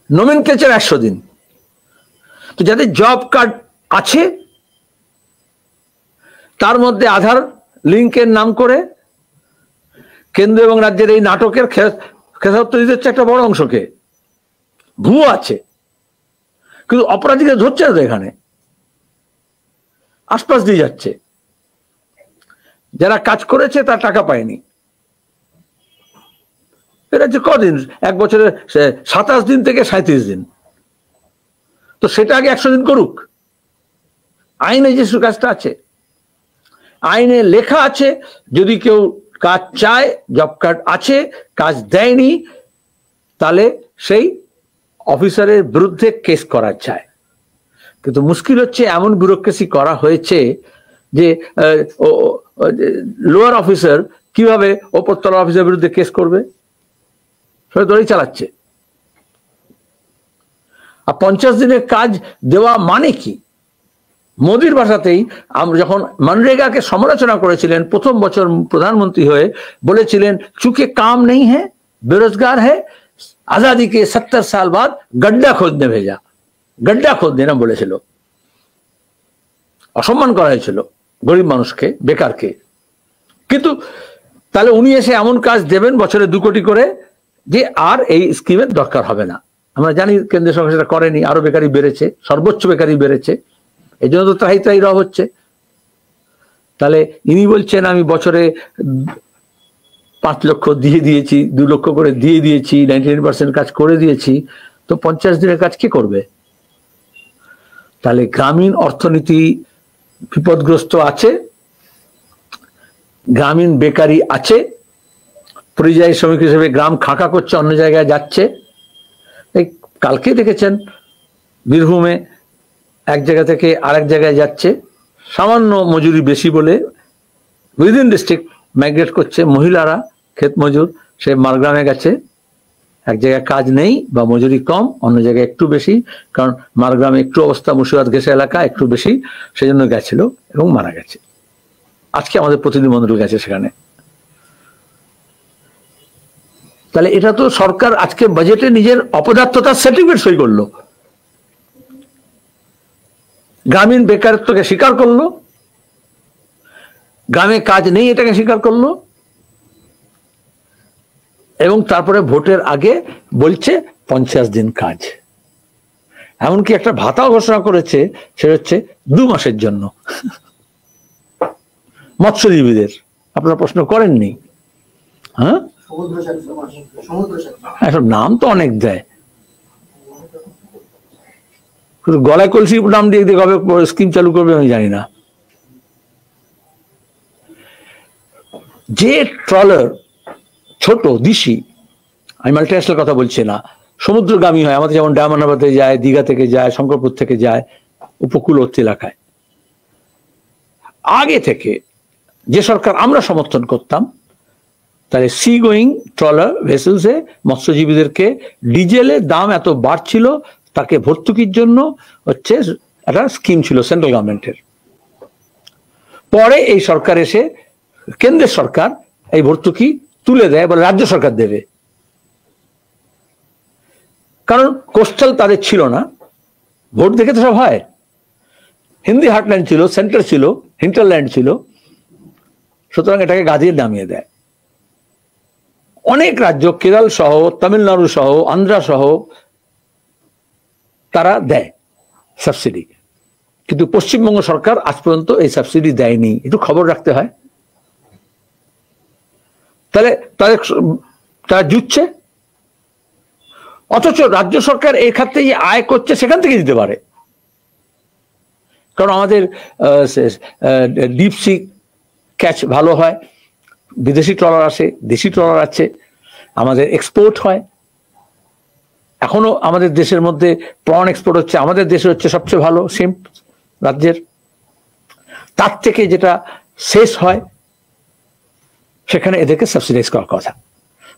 নমিনক্লেচার 100 দিন। তো যাদের জব কার্ড আছে তার মধ্যে আধার লিঙ্কের নাম করে কেন্দ্র এবং রাজ্যের এই নাটকের খেসারত দিতে হচ্ছে একটা বড় অংশকে। ভুয়ো আছে, কিন্তু অপরাধীকে ধরছে না তো, এখানে আশপাশ দিয়ে যাচ্ছে। যারা কাজ করেছে তার টাকা পায়নি। এটা যে কদিন, এক বছরে 27 দিন থেকে 37 দিন, তো সেটা আগে 100 দিন করুক। আইনে যে কাজটা আছে, আইনে লেখা আছে যদি কেউ কাজ চায়, জব কার্ড আছে, কাজ দেয়নি, তাহলে সেই অফিসারের বিরুদ্ধে কেস করা চায়। কিন্তু মুশকিল হচ্ছে এমন ব্যুরোক্রেসি করা হয়েছে যে লোয়ার অফিসার কিভাবে ওপরতলা অফিসারের বিরুদ্ধে কেস করবে, সেটা ধরেই চালাচ্ছে। আর 50 দিনের কাজ দেওয়া মানে কি? মোদির ভাষাতেই আমরা যখন মনরেগাকে সমালোচনা করেছিলেন প্রথম বছর প্রধানমন্ত্রী হয়ে, বলেছিলেন চুকে কাম নেই হ্যাঁ, বেরোজগার হ্যাঁ, আজাদি কে 70 সাল বাদ গड्ढा खोदने भेजा। गड्ढा खोदने না বলেছিল, অসম্মান করা হয়েছিল গরিব মানুষকে, বেকারকে। কিন্তু তাহলে উনি এসে এমন কাজ দেবেন বছরে 2 কোটি করে যে আর এই স্কিমের দরকার হবে না। আমরা জানি কেন্দ্রীয় সরকার সেটা করেনি, আরো বেকারি বেড়েছে, সর্বোচ্চ বেকারি বেড়েছে, এই জন্য তো ত্রাহি ত্রাহি রব হচ্ছে। তাহলে ইনি বলছেন আমি বছরে 5 লক্ষ দিয়ে দিয়েছি, 2 লক্ষ করে দিয়ে দিয়েছি, 99% কাজ করে দিয়েছি, তো 50 দিনের কাজ কে করবে? তাহলে গ্রামীণ অর্থনীতি বিপদগ্রস্ত আছে, গ্রামীণ বেকারি আছে, পরিযায়ী শ্রমিক হিসেবে গ্রাম খাঁকা করছে, অন্য জায়গায় যাচ্ছে। এই কালকে দেখেছেন বীরভূমে এক জায়গা থেকে আরেক জায়গায় যাচ্ছে, সামান্য মজুরি বেশি বলে উইদিন ডিস্ট্রিক্ট মাইগ্রেট করছে মহিলারা, ক্ষেত মজুর, সে মারগ্রামে গেছে। এক জায়গায় কাজ নেই বা মজুরি কম, অন্য জায়গায় একটু বেশি, কারণ মারগ্রামে একটু অবস্থা মুর্শিদাবাদ ঘেঁষা এলাকা, একটু বেশি, সেজন্য গেছিল এবং মারা গেছে। আজকে আমাদের প্রতিনিধি মন্ডল গেছে সেখানে। তাহলে এটা তো সরকার আজকে বাজেটে নিজের অপদার্থতার সার্টিফিকেট সই করলো, গ্রামীণ বেকারত্বকে স্বীকার করলো, গ্রামে কাজ নেই এটাকে স্বীকার করলো, এবং তারপরে ভোটের আগে বলছে 50 দিন কাজ। এমনকি একটা ভাতাও ঘোষণা করেছে, সেটা হচ্ছে 2 মাসের জন্য মৎস্যজীবীদের। আপনারা প্রশ্ন করেননি? হ্যাঁ, এখন নাম তো অনেক দেয়, গলায় কলসি নাম দিয়ে কবে স্কিম চালু করবে আমি জানি না। যে ট্রলার ছোট দিশি, আমি মাল্টিন্যাশনাল কথা বলছি না, সমুদ্রগামী হয়, আমাদের যেমন ডায়মন্ডহারবারে যায়, দীঘা থেকে যায়, শঙ্করপুর থেকে যায়, উপকূলবর্তী এলাকায়, আগে থেকে যে সরকার আমরা সমর্থন করতাম, তাহলে সি গোয়িং ট্রলার ভেসেলসে মৎস্যজীবীদেরকে ডিজেলের দাম এত বাড়ছিল, তাকে ভর্তুকির জন্য হচ্ছে একটা স্কিম ছিল সেন্ট্রাল গভর্নমেন্টের। পরে এই সরকার এসে, কেন্দ্রের সরকার এই ভর্তুকি তুলে দেয়, বলে রাজ্য সরকার দেবে, কারণ কোস্টাল তাদের ছিল না। ভোট দেখে তো সব হয়, হিন্দি হার্টল্যান্ড ছিল, সেন্টার ছিল, হিন্টারল্যান্ড ছিল, সুতরাং এটাকে গাদিয়ে নামিয়ে দেয়। অনেক রাজ্য, কেরল সহ, তামিলনাড়ু সহ, আন্ধ্রা সহ, তারা দেয় সাবসিডি, কিন্তু পশ্চিমবঙ্গ সরকার আজ পর্যন্ত এই সাবসিডি দেয়নি। একটু খবর রাখতে হয়। তাহলে তারা জুটছে, অথচ রাজ্য সরকার এই খাতে যে আয় করছে সেখান থেকে দিতে পারে, কারণ আমাদের ডিপ সি ক্যাচ ভালো হয়, বিদেশি ট্রলার আসে, দেশি ট্রলার আছে, আমাদের এক্সপোর্ট হয়। এখনো আমাদের দেশের মধ্যে প্রন এক্সপোর্ট হচ্ছে, আমাদের দেশে হচ্ছে সবচেয়ে ভালো শিম্প রাজ্যের। তার থেকে যেটা শেষ হয় সেখানে এদেরকে সাবসিডাইজ করার কথা।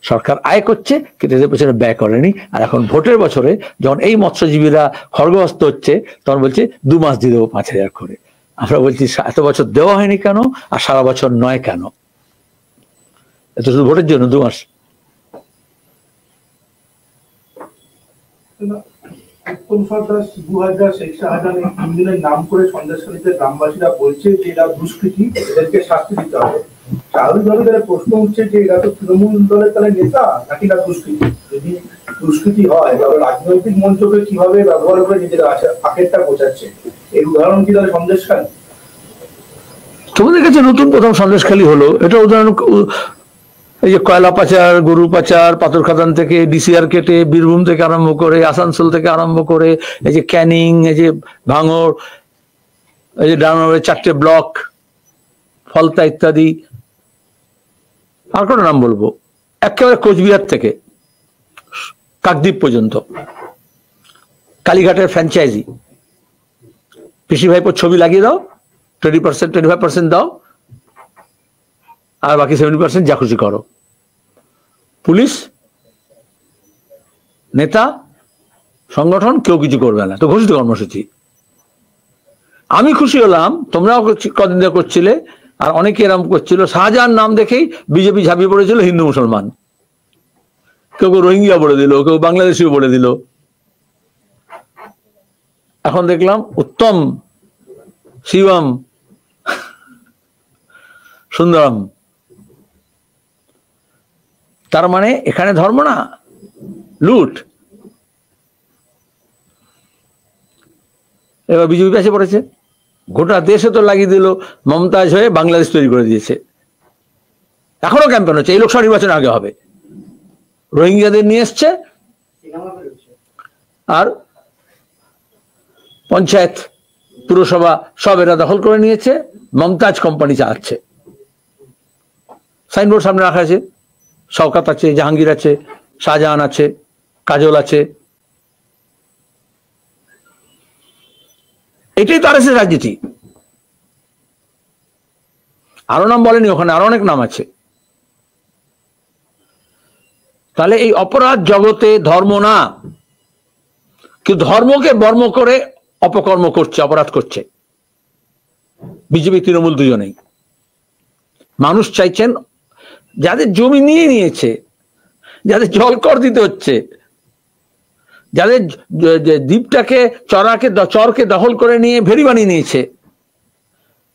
সরকার আয় করছে কিন্তু এদের পেছনে ব্যয় করেনি। আর এখন ভোটের বছরে যখন এই মৎস্যজীবীরা খড়গহস্ত হচ্ছে তখন বলছে 2 মাস দিয়ে দেবো 5,000 করে। আমরা বলছি এত বছর দেওয়া হয়নি কেন, আর সারা বছর নয় কেন? এত শুধু ভোটের জন্য 2 মাস। উত্তম সর্দার, শিবু হাজরা, শেখ শাহজাহান এই 3 জনের নাম করে সন্দেশখালীতে গ্রামবাসীরা বলছে যে এরা দুষ্কৃতী, এদেরকে শাস্তি দিতে হবে। স্বাভাবিকভাবে তাহলে প্রশ্ন উঠছে যে এরা তো তৃণমূল দলের তাহলে নেতা নাকি না দুষ্কৃতী? যদি দুষ্কৃতী হয় তাহলে রাজনৈতিক মঞ্চকে কিভাবে ব্যবহার করে নিজের আখেরটা বোঝাচ্ছে? এর উদাহরণ কি তাহলে সন্দেশখালী? তোমাদের কাছে নতুন প্রথম সন্দেশখালী হলো, এটা উদাহরণ এই যে কয়লা পাচার, গরু পাচার, পাথর খাদান থেকে ডিসিআর কেটে বীরভূম থেকে আরম্ভ করে আসানসোল থেকে আরম্ভ করে এই যে ক্যানিং, এই যে ভাঙড়, এই যে ডানগরের 4টে ব্লক, ফলতা ইত্যাদি, আর কোনো নাম বলবো, একেবারে কোচবিহার থেকে কাকদ্বীপ পর্যন্ত, কালীঘাটের ফ্র্যাঞ্চাইজি, পিসি ভাইপোর ছবি লাগিয়ে দাও, 20%, 25% দাও, আর বাকি 70% যা খুশি করো। পুলিশ, নেতা, সংগঠন কেউ কিছু করবে না, তো ঘোষিত কর্মসূচি। আমি খুশি হলাম, তোমরাও কদিন ধরে করছিলে, আর অনেকে এরকম করছিল, শাহজাহান নাম দেখেই বিজেপি ঝাঁপিয়ে পড়েছিল হিন্দু মুসলমান, কেউ কেউ রোহিঙ্গা বলে দিল, কেউ বাংলাদেশিও বলে দিল। এখন দেখলাম উত্তম, শিবম, সুন্দরম। তার মানে এখানে ধর্ম না, লুট। এবার বিজেপি কাছে পড়েছে, গোটা দেশে তো লাগিয়ে দিল, মমতাজ হয়ে বাংলাদেশ তৈরি করে দিয়েছে। এখনো ক্যাম্পেন হচ্ছে, এই লোকসভা নির্বাচন আগে হবে। রোহিঙ্গাদের নিয়ে এসছে, আর পঞ্চায়েত, পুরসভা সব এরা দখল করে নিয়েছে, মমতাজ কোম্পানি চালাচ্ছে। সাইনবোর্ড সামনে রাখা আছে, শওকত আছে, জাহাঙ্গীর আছে, শাহজাহান আছে, কাজল আছে। এটাই তো আরএসএস রাজনীতি। আরো নাম বলেনি, ওখানে আরো অনেক নাম আছে। তাহলে এই অপরাধ জগতে ধর্ম না, কিন্তু ধর্মকে বর্ম করে অপকর্ম করছে, অপরাধ করছে বিজেপি তৃণমূল দুজনেই। মানুষ চাইছেন যাদের জমি নিয়ে নিয়েছে, যাদের জলকর দিতে হচ্ছে, যাদের দ্বীপটাকে চরকে দখল করে নিয়ে ভেরি বানিয়ে নিয়েছে,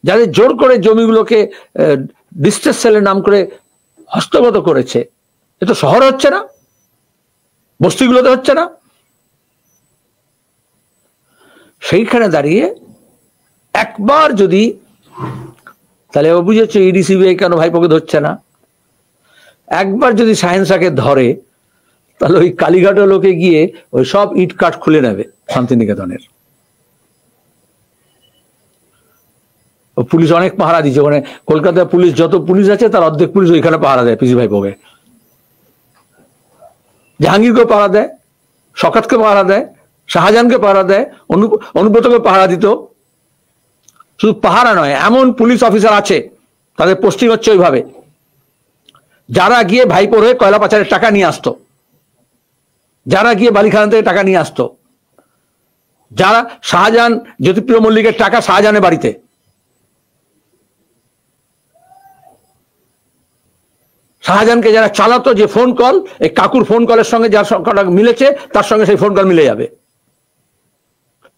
যাদের জোর করে জমিগুলোকে ডিস্ট্রেস সেলের নাম করে হস্তগত করেছে, এ তো শহরে হচ্ছে না, বস্তিগুলোতে হচ্ছে না। সেইখানে দাঁড়িয়ে একবার যদি, তাহলে ও বুঝেছে ইডি সিবিআই কেন ভাইপোকে ধরছে না। একবার যদি সায়েন্সাকে ধরে, তাহলে ওই কালীঘাটের লোকে গিয়ে ওই সব ইট কাঠ খুলে নেবে শান্তিনিকেতনের। পুলিশ অনেক পাহারা দিচ্ছে ওখানে, কলকাতায় পুলিশ যত পুলিশ আছে তার অর্ধেক পুলিশ ওইখানে পাহারা দেয় পিসি ভাইপোকে। জাহাঙ্গীরকে পাহারা দেয়, শওকতকে পাহারা দেয়, শাহজাহানকে পাহারা দেয়, অনুব্রতকে পাহারা দিত। শুধু পাহারা নয়, এমন পুলিশ অফিসার আছে তাদের পোস্টিং হচ্ছে ওইভাবে, যারা গিয়ে ভাইপোর হয়ে কয়লা পাচারের টাকা নিয়ে আসতো, যারা গিয়ে বালিখানা থেকে টাকা নিয়ে আসতো, যারা শাহজাহান, জ্যোতিপ্রিয় মল্লিকের টাকা শাহজাহানের বাড়িতে, শাহজাহানকে যারা চালাতো, যে ফোন কল, এই কাকুর ফোন কলের সঙ্গে যার সংখ্যাটা মিলেছে তার সঙ্গে সেই ফোন কল মিলে যাবে।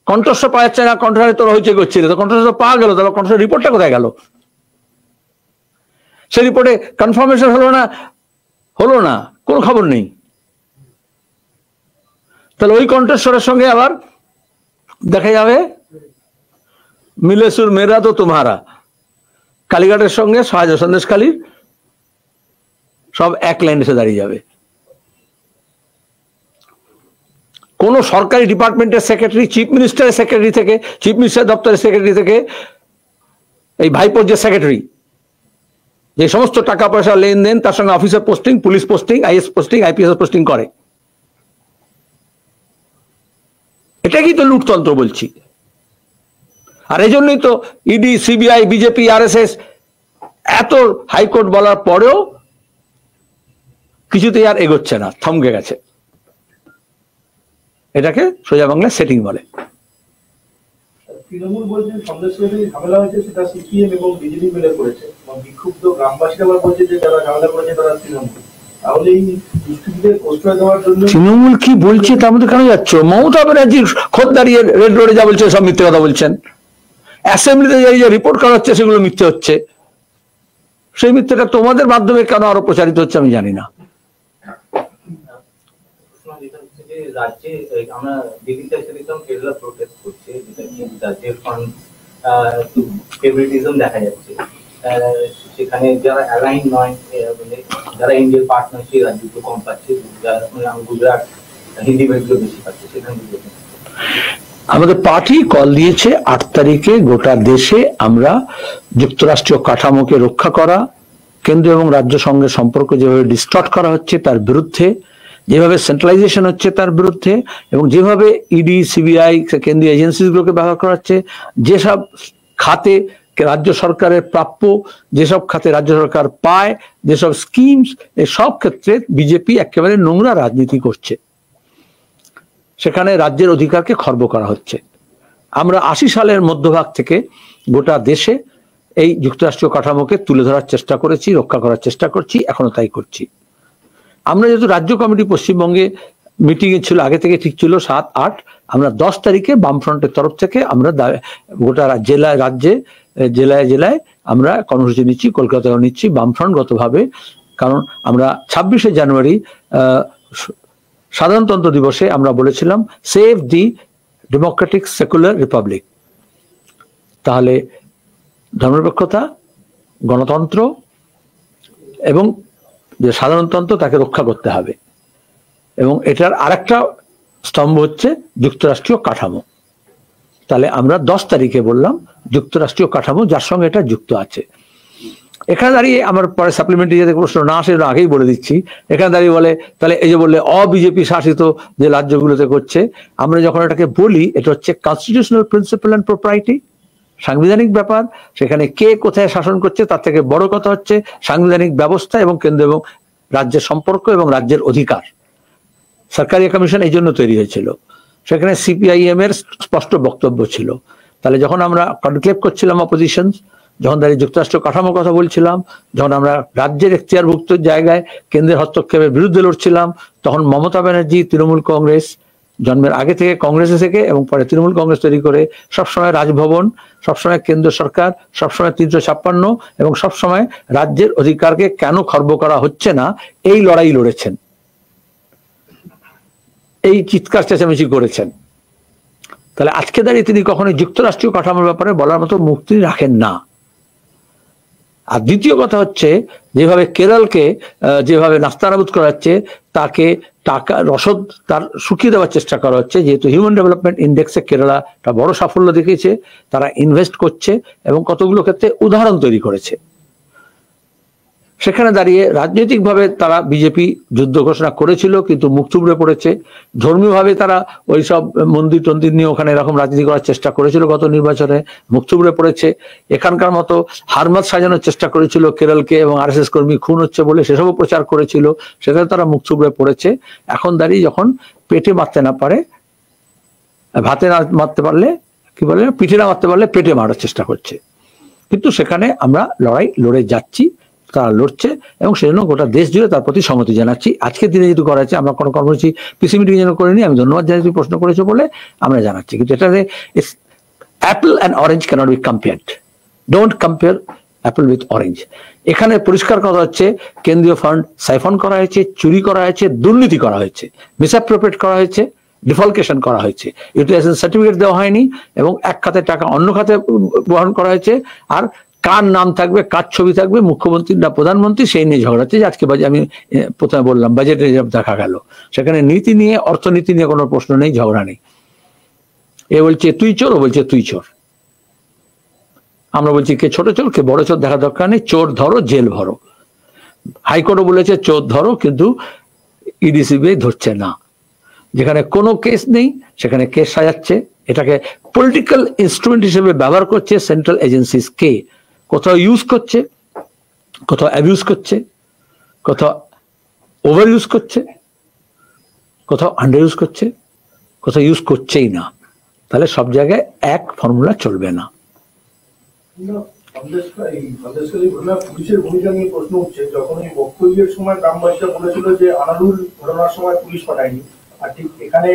কণ্ঠস্বর পাওয়া যাচ্ছে না, কণ্ঠস্বরে তোর হয়েছে করছিল, তো কণ্ঠস্বর পাওয়া গেল, তাহলে কণ্ঠস্বর রিপোর্টটা কোথায় গেল? সেই রিপোর্টে কনফার্মেশন হলো না, কোনো খবর নেই। তাহলে ওই কণ্ঠস্বরের সঙ্গে আবার দেখা যাবে মিলে সুর মেরা তো তোমারা, কালীঘাটের সঙ্গে সন্দেশখালীর সব এক লাইন এসে দাঁড়িয়ে যাবে। কোন সরকারি ডিপার্টমেন্টের সেক্রেটারি, চিফ মিনিস্টারের সেক্রেটারি থেকে, চিফ মিনিস্টার দপ্তরের সেক্রেটারি থেকে, এই ভাইপোর যে সেক্রেটারি, যে সমস্ত টাকা পয়সা লেনদেন, তার সঙ্গে officer posting, police posting, is posting, IPS posting করে, এটাকেই তো লুটতন্ত্র বলছি। আর এই জন্যই তো ইডি, সিবিআই, বিজেপি, আরএসএস এত হাইকোর্ট বলার পরেও কিছুতেই আর এগোচ্ছে না, থমকে গেছে। এটাকে সোজা বাংলায় সেটিং বলে। তৃণমূল বলছেন সন্দেশখালী ঝামেলা হয়েছে সেটা সিপিএম এবং বিজেপি মিলে করেছে, এবং বিক্ষুব্ধ গ্রামবাসীরা আবার বলছে যে যারা ঝামেলা করেছে তারা তৃণমূল। তাহলে এই দুষ্কৃতীদের প্রশ্রয় দেওয়ার জন্য তৃণমূল কি বলছে তার মধ্যে কেন যাচ্ছ? মমতা ব্যানার্জি খোদ দাঁড়িয়ে রেড রোডে যা বলছে সব মিথ্যে কথা বলছেন। অ্যাসেম্বলিতে যাই যে রিপোর্ট করা হচ্ছে সেগুলো মিথ্যে হচ্ছে। সেই মিথ্যেটা তোমাদের মাধ্যমে কেন আরো প্রচারিত হচ্ছে আমি জানি না। রাজ্যে আমরা দিল্লিতে এসে দেখলাম কেরালা প্রোটেস্ট করছে, যেটা কি রাজ্যের ফান্ড ফেভারিটিজম দেখা যাচ্ছে। সেখানে যারা অ্যালাইন নয়, মানে যারা ইন্ডিয়ার পার্টনার সেই রাজ্যগুলো কম পাচ্ছে, গুজরাট হিন্দি বেডগুলো বেশি পাচ্ছে। সেখানে আমাদের পার্টি কল দিয়েছে 8 তারিখে গোটা দেশে আমরা যুক্তরাষ্ট্রীয় কাঠামোকে রক্ষা করা, কেন্দ্র এবং রাজ্য সঙ্গে সম্পর্ক যেভাবে ডিস্টর্ট করা হচ্ছে তার বিরুদ্ধে, যেভাবে সেন্ট্রালাইজেশন হচ্ছে তার বিরুদ্ধে, এবং যেভাবে ইডি সিবিআই কেন্দ্রীয় এজেন্সিগুলোকে ব্যবহার করা হচ্ছে, যেসব খাতে রাজ্য সরকারের প্রাপ্য, যেসব খাতে রাজ্য সরকার পায়, যেসব স্কিমস, এই সব ক্ষেত্রে বিজেপি একেবারে নোংরা রাজনীতি করছে। সেখানে রাজ্যের অধিকারকে খর্ব করা হচ্ছে। আমরা 80 সালের মধ্যভাগ থেকে গোটা দেশে এই যুক্তরাষ্ট্রীয় কাঠামোকে তুলে ধরার চেষ্টা করেছি, রক্ষা করার চেষ্টা করছি, এখনো তাই করছি। আমরা যেহেতু রাজ্য কমিটি পশ্চিমবঙ্গে মিটিং এ ছিল, আগে থেকে ঠিক ছিল 7-8, আমরা 10 তারিখে বামফ্রন্টের তরফ থেকে আমরা গোটা জেলায় রাজ্যে জেলায় জেলায় আমরা কর্মসূচি নিচ্ছি, কলকাতায় নিচ্ছি বামফ্রন্টগতভাবে। কারণ আমরা 26শে জানুয়ারি সাধারণতন্ত্র দিবসে আমরা বলেছিলাম সেভ দি ডেমোক্রেটিক সেকুলার রিপাবলিক। তাহলে ধর্মনিরপেক্ষতা, গণতন্ত্র এবং যে সাধারণতন্ত্র তাকে রক্ষা করতে হবে। এবং এটার আরেকটা স্তম্ভ হচ্ছে যুক্তরাষ্ট্রীয় কাঠামো। তাহলে আমরা 10 তারিখে বললাম যুক্তরাষ্ট্রীয় কাঠামো যার সঙ্গে এটা যুক্ত আছে। এখানে দাঁড়িয়ে আমার পরে সাপ্লিমেন্টারি যাতে প্রশ্ন না আসে আগেই বলে দিচ্ছি, এখানে দাঁড়িয়ে বলে তাহলে এই যে বললে অবিজেপি শাসিত যে রাজ্যগুলোতে করছে, আমরা যখন এটাকে বলি এটা হচ্ছে কনস্টিটিউশনাল প্রিন্সিপাল অ্যান্ড প্রপার্টি, সাংবিধানিক ব্যাপার। সেখানে কে কোথায় শাসন করছে তার থেকে বড় কথা হচ্ছে সাংবিধানিক ব্যবস্থা এবং কেন্দ্র এবং রাজ্যের সম্পর্ক এবং রাজ্যের অধিকার। সরকারি কমিশন এই জন্য তৈরি হয়েছিল, সেখানে সিপিআইএম এর স্পষ্ট বক্তব্য ছিল। তাহলে যখন আমরা কনক্লেভ করছিলাম অপোজিশন, যখন দাঁড়িয়ে যুক্তরাষ্ট্র কাঠামোর কথা বলছিলাম, যখন আমরা রাজ্যের এখতিয়ারভুক্ত জায়গায় কেন্দ্রের হস্তক্ষেপের বিরুদ্ধে লড়ছিলাম, তখন মমতা ব্যানার্জি তৃণমূল কংগ্রেস জন্মের আগে থেকে কংগ্রেসে থেকে এবং পরে তৃণমূল কংগ্রেস তৈরি করে সবসময় রাজভবন, সবসময় কেন্দ্র সরকার, সবসময় 356 এবং সবসময় রাজ্যের অধিকারকে কেন খর্ব করা হচ্ছে না এই লড়াই লড়েছেন, এই চিৎকার চেঁচামেচি করেছেন। তাহলে আজকে দাঁড়িয়ে তিনি কখনোই যুক্তরাষ্ট্রীয় কাঠামোর ব্যাপারে বলার মতো মুখ তিনি রাখেন না। আর দ্বিতীয় কথা হচ্ছে যেভাবে কেরলকে যেভাবে নাস্তানাবুদ করা হচ্ছে, তাকে টাকা রসদ তার শুকিয়ে দেওয়ার চেষ্টা করা হচ্ছে। যেহেতু হিউম্যান ডেভেলপমেন্ট ইন্ডেক্সে কেরালা একটা বড় সাফল্য দেখিয়েছে, তারা ইনভেস্ট করছে এবং কতগুলো ক্ষেত্রে উদাহরণ তৈরি করেছে। সেখানে দাঁড়িয়ে রাজনৈতিকভাবে তারা বিজেপি যুদ্ধ ঘোষণা করেছিল কিন্তু মুখ থুবড়ে পড়েছে। ধর্মীয়ভাবে তারা ওই সব মন্দির টন্দির নিয়ে ওখানে এরকম রাজনীতি করার চেষ্টা করেছিল, গত নির্বাচনে মুখ থুবড়ে পড়েছে। এখানকার মতো হারমাত সাজানোর চেষ্টা করেছিল কেরলকে এবং আরএসএস কর্মী খুন হচ্ছে বলে, সেসবও প্রচার করেছিল, সেখানে তারা মুখ থুবড়ে পড়েছে। এখন দাঁড়িয়ে যখন পেটে মারতে না পারে, ভাতে না মারতে পারলে কি বলে, পিঠে না মারতে পারলে পেটে মারার চেষ্টা করছে। কিন্তু সেখানে আমরা লড়াই লড়ে যাচ্ছি, তারা লড়ছে এবং সেজন্য গোটা দেশ জুড়ে তার প্রতি সংহতি জানাচ্ছি। আজকের দিনে যেহেতু করা হচ্ছে, আমরা কোনো কর্মসূচি পিসি মিটিং যেন করিনি, আমি ধন্যবাদ জানাই তুমি প্রশ্ন করেছো বলে আমরা জানাচ্ছি। কিন্তু এটাতে apple and orange cannot be compared, don't compare apple with orange. এখানে পরিষ্কার কথা হচ্ছে কেন্দ্রীয় ফান্ড সাইফন করা হয়েছে, চুরি করা হয়েছে, দুর্নীতি করা হয়েছে, মিসঅ্যাপ্রোপ্রিয়েট করা হয়েছে, ডিফলকেশন করা হয়েছে, ইউটিলাইজেশন সার্টিফিকেট দেওয়া হয়নি এবং এক খাতে টাকা অন্য খাতে বহন করা হয়েছে। আর কার নাম থাকবে, কার ছবি থাকবে, মুখ্যমন্ত্রী না প্রধানমন্ত্রী, সেই নিয়ে ঝগড়া হচ্ছে। আজকে আমি প্রথমে বললাম বাজেটে দেখা গেল, সেখানে নীতি নিয়ে, অর্থনীতি নিয়ে কোনো প্রশ্ন নেই, ঝগড়া নেই। এ বলছে তুই চোর, ও বলছে তুই চোর। আমরা বলছি কে ছোট চোর কে বড় চোর দেখা দরকার নেই, চোর ধরো জেল ভরো। হাইকোর্টও বলেছে চোর ধরো, কিন্তু ইডি সিবিআই ধরছে না। যেখানে কোনো কেস নেই সেখানে কেস সাজাচ্ছে, এটাকে পলিটিক্যাল ইনস্ট্রুমেন্ট হিসেবে ব্যবহার করছে সেন্ট্রাল এজেন্সিস কে। কোথাও ইউজ করছে, কোথাও অ্যাবিউজ করছে, কোথাও ওভার ইউজ করছে, কোথাও আন্ডার ইউজ করছে, কোথাও ইউজ করছেই না। তাহলে সব জায়গায় এক ফর্মুলা চলবে না। সন্দেশখালী ঘটনা পুলিশের ভূমিকা নিয়ে প্রশ্ন উঠছে। যখন এই বক্তব্যের সময় গ্রামবাসীরা বলেছিল যে আনারুল ঘটনার সময় পুলিশ পাঠায়নি, আর ঠিক এখানে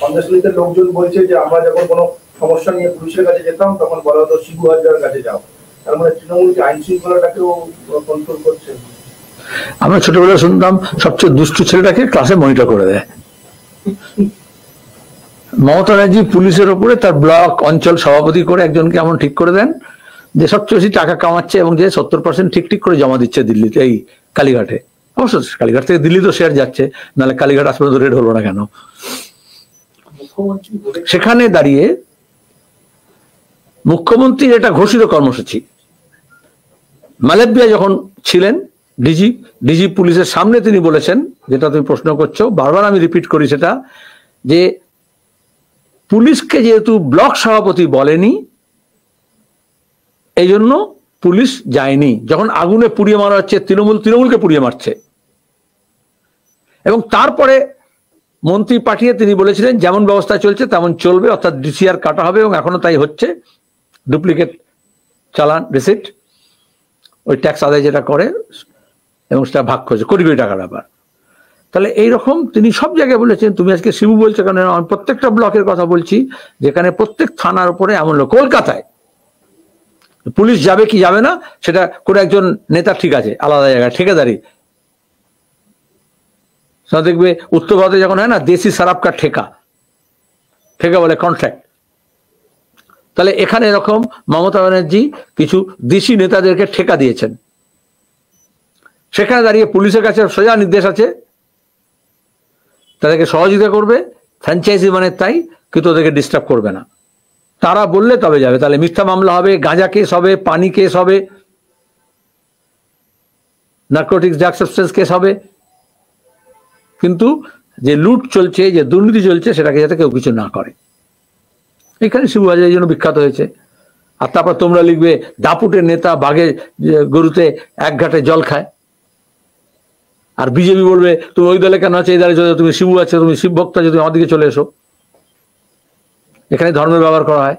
সন্দেশখালীতে লোকজন বলছে যে আমরা যখন কোনো সমস্যা নিয়ে পুলিশের কাছে যেতাম তখন বলা হতো শিবু হাজার কাছে যাও। তার মানে তৃণমূল কি আইন শৃঙ্খলাটাকেও কন্ট্রোল করছে? আমরা ছোটবেলায় শুনতাম সবচেয়ে দুষ্টু ছেলেটাকে ক্লাসে মনিটর করে দেয়। মমতা ব্যানার্জি পুলিশের উপরে তার ব্লক অঞ্চল সভাপতি করে একজনকে এমন ঠিক করে দেন যে সবচেয়ে বেশি টাকা কামাচ্ছে এবং যে 70% ঠিক করে জমা দিচ্ছে দিল্লিতে, এই কালীঘাটে। অবশ্য কালীঘাট থেকে দিল্লি তো শেয়ার যাচ্ছে, নাহলে কালীঘাট আজ পর্যন্ত রেড হলো না কেন? সেখানে দাঁড়িয়ে মুখ্যমন্ত্রীর এটা ঘোষিত কর্মসূচি, মালব্যা যখন ছিলেন ডিজি পুলিশের সামনে তিনি বলেছেন, যেটা তুমি প্রশ্ন করছো, বারবার আমি রিপিট করি সেটা, যে পুলিশকে যেহেতু ব্লক সভাপতি বলেনি এই জন্য পুলিশ যায়নি। যখন আগুনে পুড়িয়ে মারা হচ্ছে, তৃণমূলকে পুড়িয়ে মারছে, এবং তারপরে মন্ত্রী পাঠিয়ে তিনি বলেছিলেন যেমন ব্যবস্থা চলছে তেমন চলবে, অর্থাৎ ডিসিআর কাটা হবে, এবং এখনো তাই হচ্ছে। ডুপ্লিকেট চালান, রিসিট, ওই ট্যাক্স আদায় যেটা করে এবং সেটা ভাগ করছে, কোটি কোটি টাকার ব্যাপার। তাহলে এইরকম তিনি সব জায়গায় বলেছেন। তুমি আজকে শিবু বলছো কেন? আমি প্রত্যেকটা ব্লকের কথা বলছি, যেখানে প্রত্যেক থানার উপরে এমন লোক। কলকাতায় পুলিশ যাবে কি যাবে না সেটা করে একজন নেতা ঠিক আছে, আলাদা জায়গায় ঠিকাদারি। দেখবে উত্তর ভারতে যখন হয় না দেশি শরাবকা ঠেকা বলে কন্ট্রাক্ট, তাহলে এখানে এরকম মমতা ব্যানার্জি কিছু দেশি নেতাদেরকে ঠেকা দিয়েছেন। সেখানে দাঁড়িয়ে পুলিশের কাছে সোজা নির্দেশ আছে, তাদেরকে সহযোগিতা করবে, ফ্র্যাঞ্চাইজি মানে তাই, কিন্তু ওদেরকে ডিস্টার্ব করবে না। তারা বললে তবে যাবে। তাহলে মিথ্যা মামলা হবে, গাঁজা কেস হবে, পানি কেস হবে, নার্কোটিক্স ড্রাগ সাবস্টেন্স কেস হবে, কিন্তু যে লুট চলছে, যে দুর্নীতি চলছে, সেটাকে যাতে কেউ কিছু না করে। এখানে শিবু হাজার এই জন্য বিখ্যাত হয়েছে। আর তারপর তোমরা লিখবে দাপুটের নেতা বাঘে গরুতে এক ঘাটে জল খায়, আর বিজেপি বলবে তুমি ওই দলে কেন আছে, এই দলে চলে, তুমি শিবু আছে, তুমি শিব ভক্ত আছে, তুমি আমার দিকে চলে এসো। এখানে ধর্মের ব্যবহার করা হয়।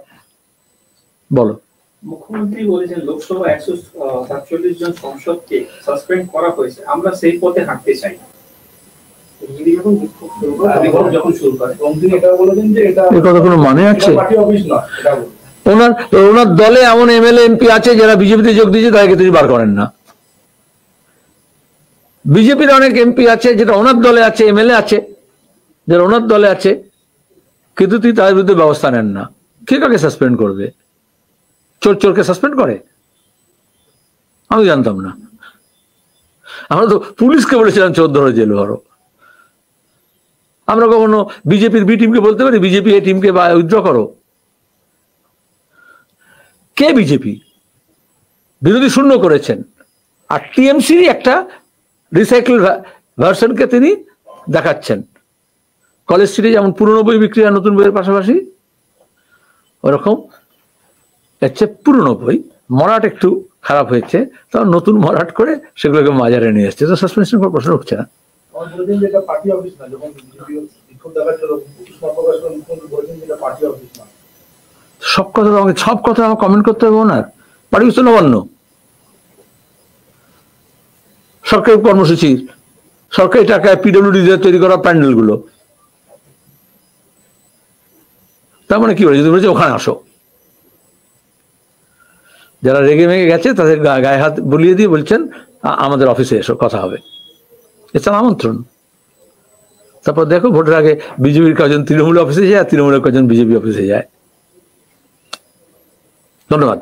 বলো। মুখ্যমন্ত্রী বলেছেন লোকসভা 147 জন সংসদকে সাসপেন্ড করা হয়েছে, আমরা সেই পথে হাঁটতে চাই। যখন শুরু করে তিনি এটাও বলেছেন যে এটা কোনো মানে আছে? পার্টি অফিস নয়, এটা ওনার দলে এমন এমএলএ এমপি আছে যারা বিজেপিতে যোগ দিয়েছে, তাদেরকে তিনি বার করেন না। বিজেপির অনেক এমপি আছে যেটা ওনার দলে আছে, এমএলএ আছে যারা ওনার দলে আছে, কিন্তু তিনি তাদের বিরুদ্ধে ব্যবস্থা নেন না। কে কাকে সাসপেন্ড করবে? চোরকে সাসপেন্ড করে? আমি জানতাম না। আমরা তো পুলিশকে বলেছিলাম 14 জেল ভরো। আমরা কখনো বিজেপির বি টিমকে বলতে পারি বিজেপি এ টিমকে উইথড্র করো? কে বিজেপি? বিরোধী শূন্য করেছেন, আর টিএমসির একটা রিসাইকেল ভার্সনকে তিনি দেখাচ্ছেন। কলেজ স্ট্রিটে যেমন পুরনো বই বিক্রি হয় নতুন বইয়ের পাশাপাশি, ওরকম হচ্ছে পুরনো বই মরাট একটু খারাপ হয়েছে, তখন নতুন মরাট করে সেগুলোকে বাজারে নিয়ে এসছে। তো সাসপেনশন করার প্রশ্ন উঠছে না। পার্টি অফিস না, যখন বিক্ষোভ দেখার জন্য প্রকাশ করেন মুখ্যমন্ত্রী বলেছেন যে এটা পার্টি অফিস না। সব কথা আমার কমেন্ট করতে হবে ওনার? পার্টি অফিস তো নবান্ন, সরকারি কর্মসূচি, সরকারি টাকায় পিডব্লিউডি দিয়ে তৈরি করা প্যান্ডেল গুলো। তার মানে কি বলে, যদি বলেছে ওখানে আসো, যারা রেগে মেগে গেছে তাদের গায়ে হাত বুলিয়ে দিয়ে বলছেন আমাদের অফিসে এসো, কথা হবে। এছাড়া আমন্ত্রণ। তারপর দেখো ভোটের আগে বিজেপির কজন তৃণমূল অফিসে যায়, তৃণমূলের কজন বিজেপি অফিসে যায়। ধন্যবাদ।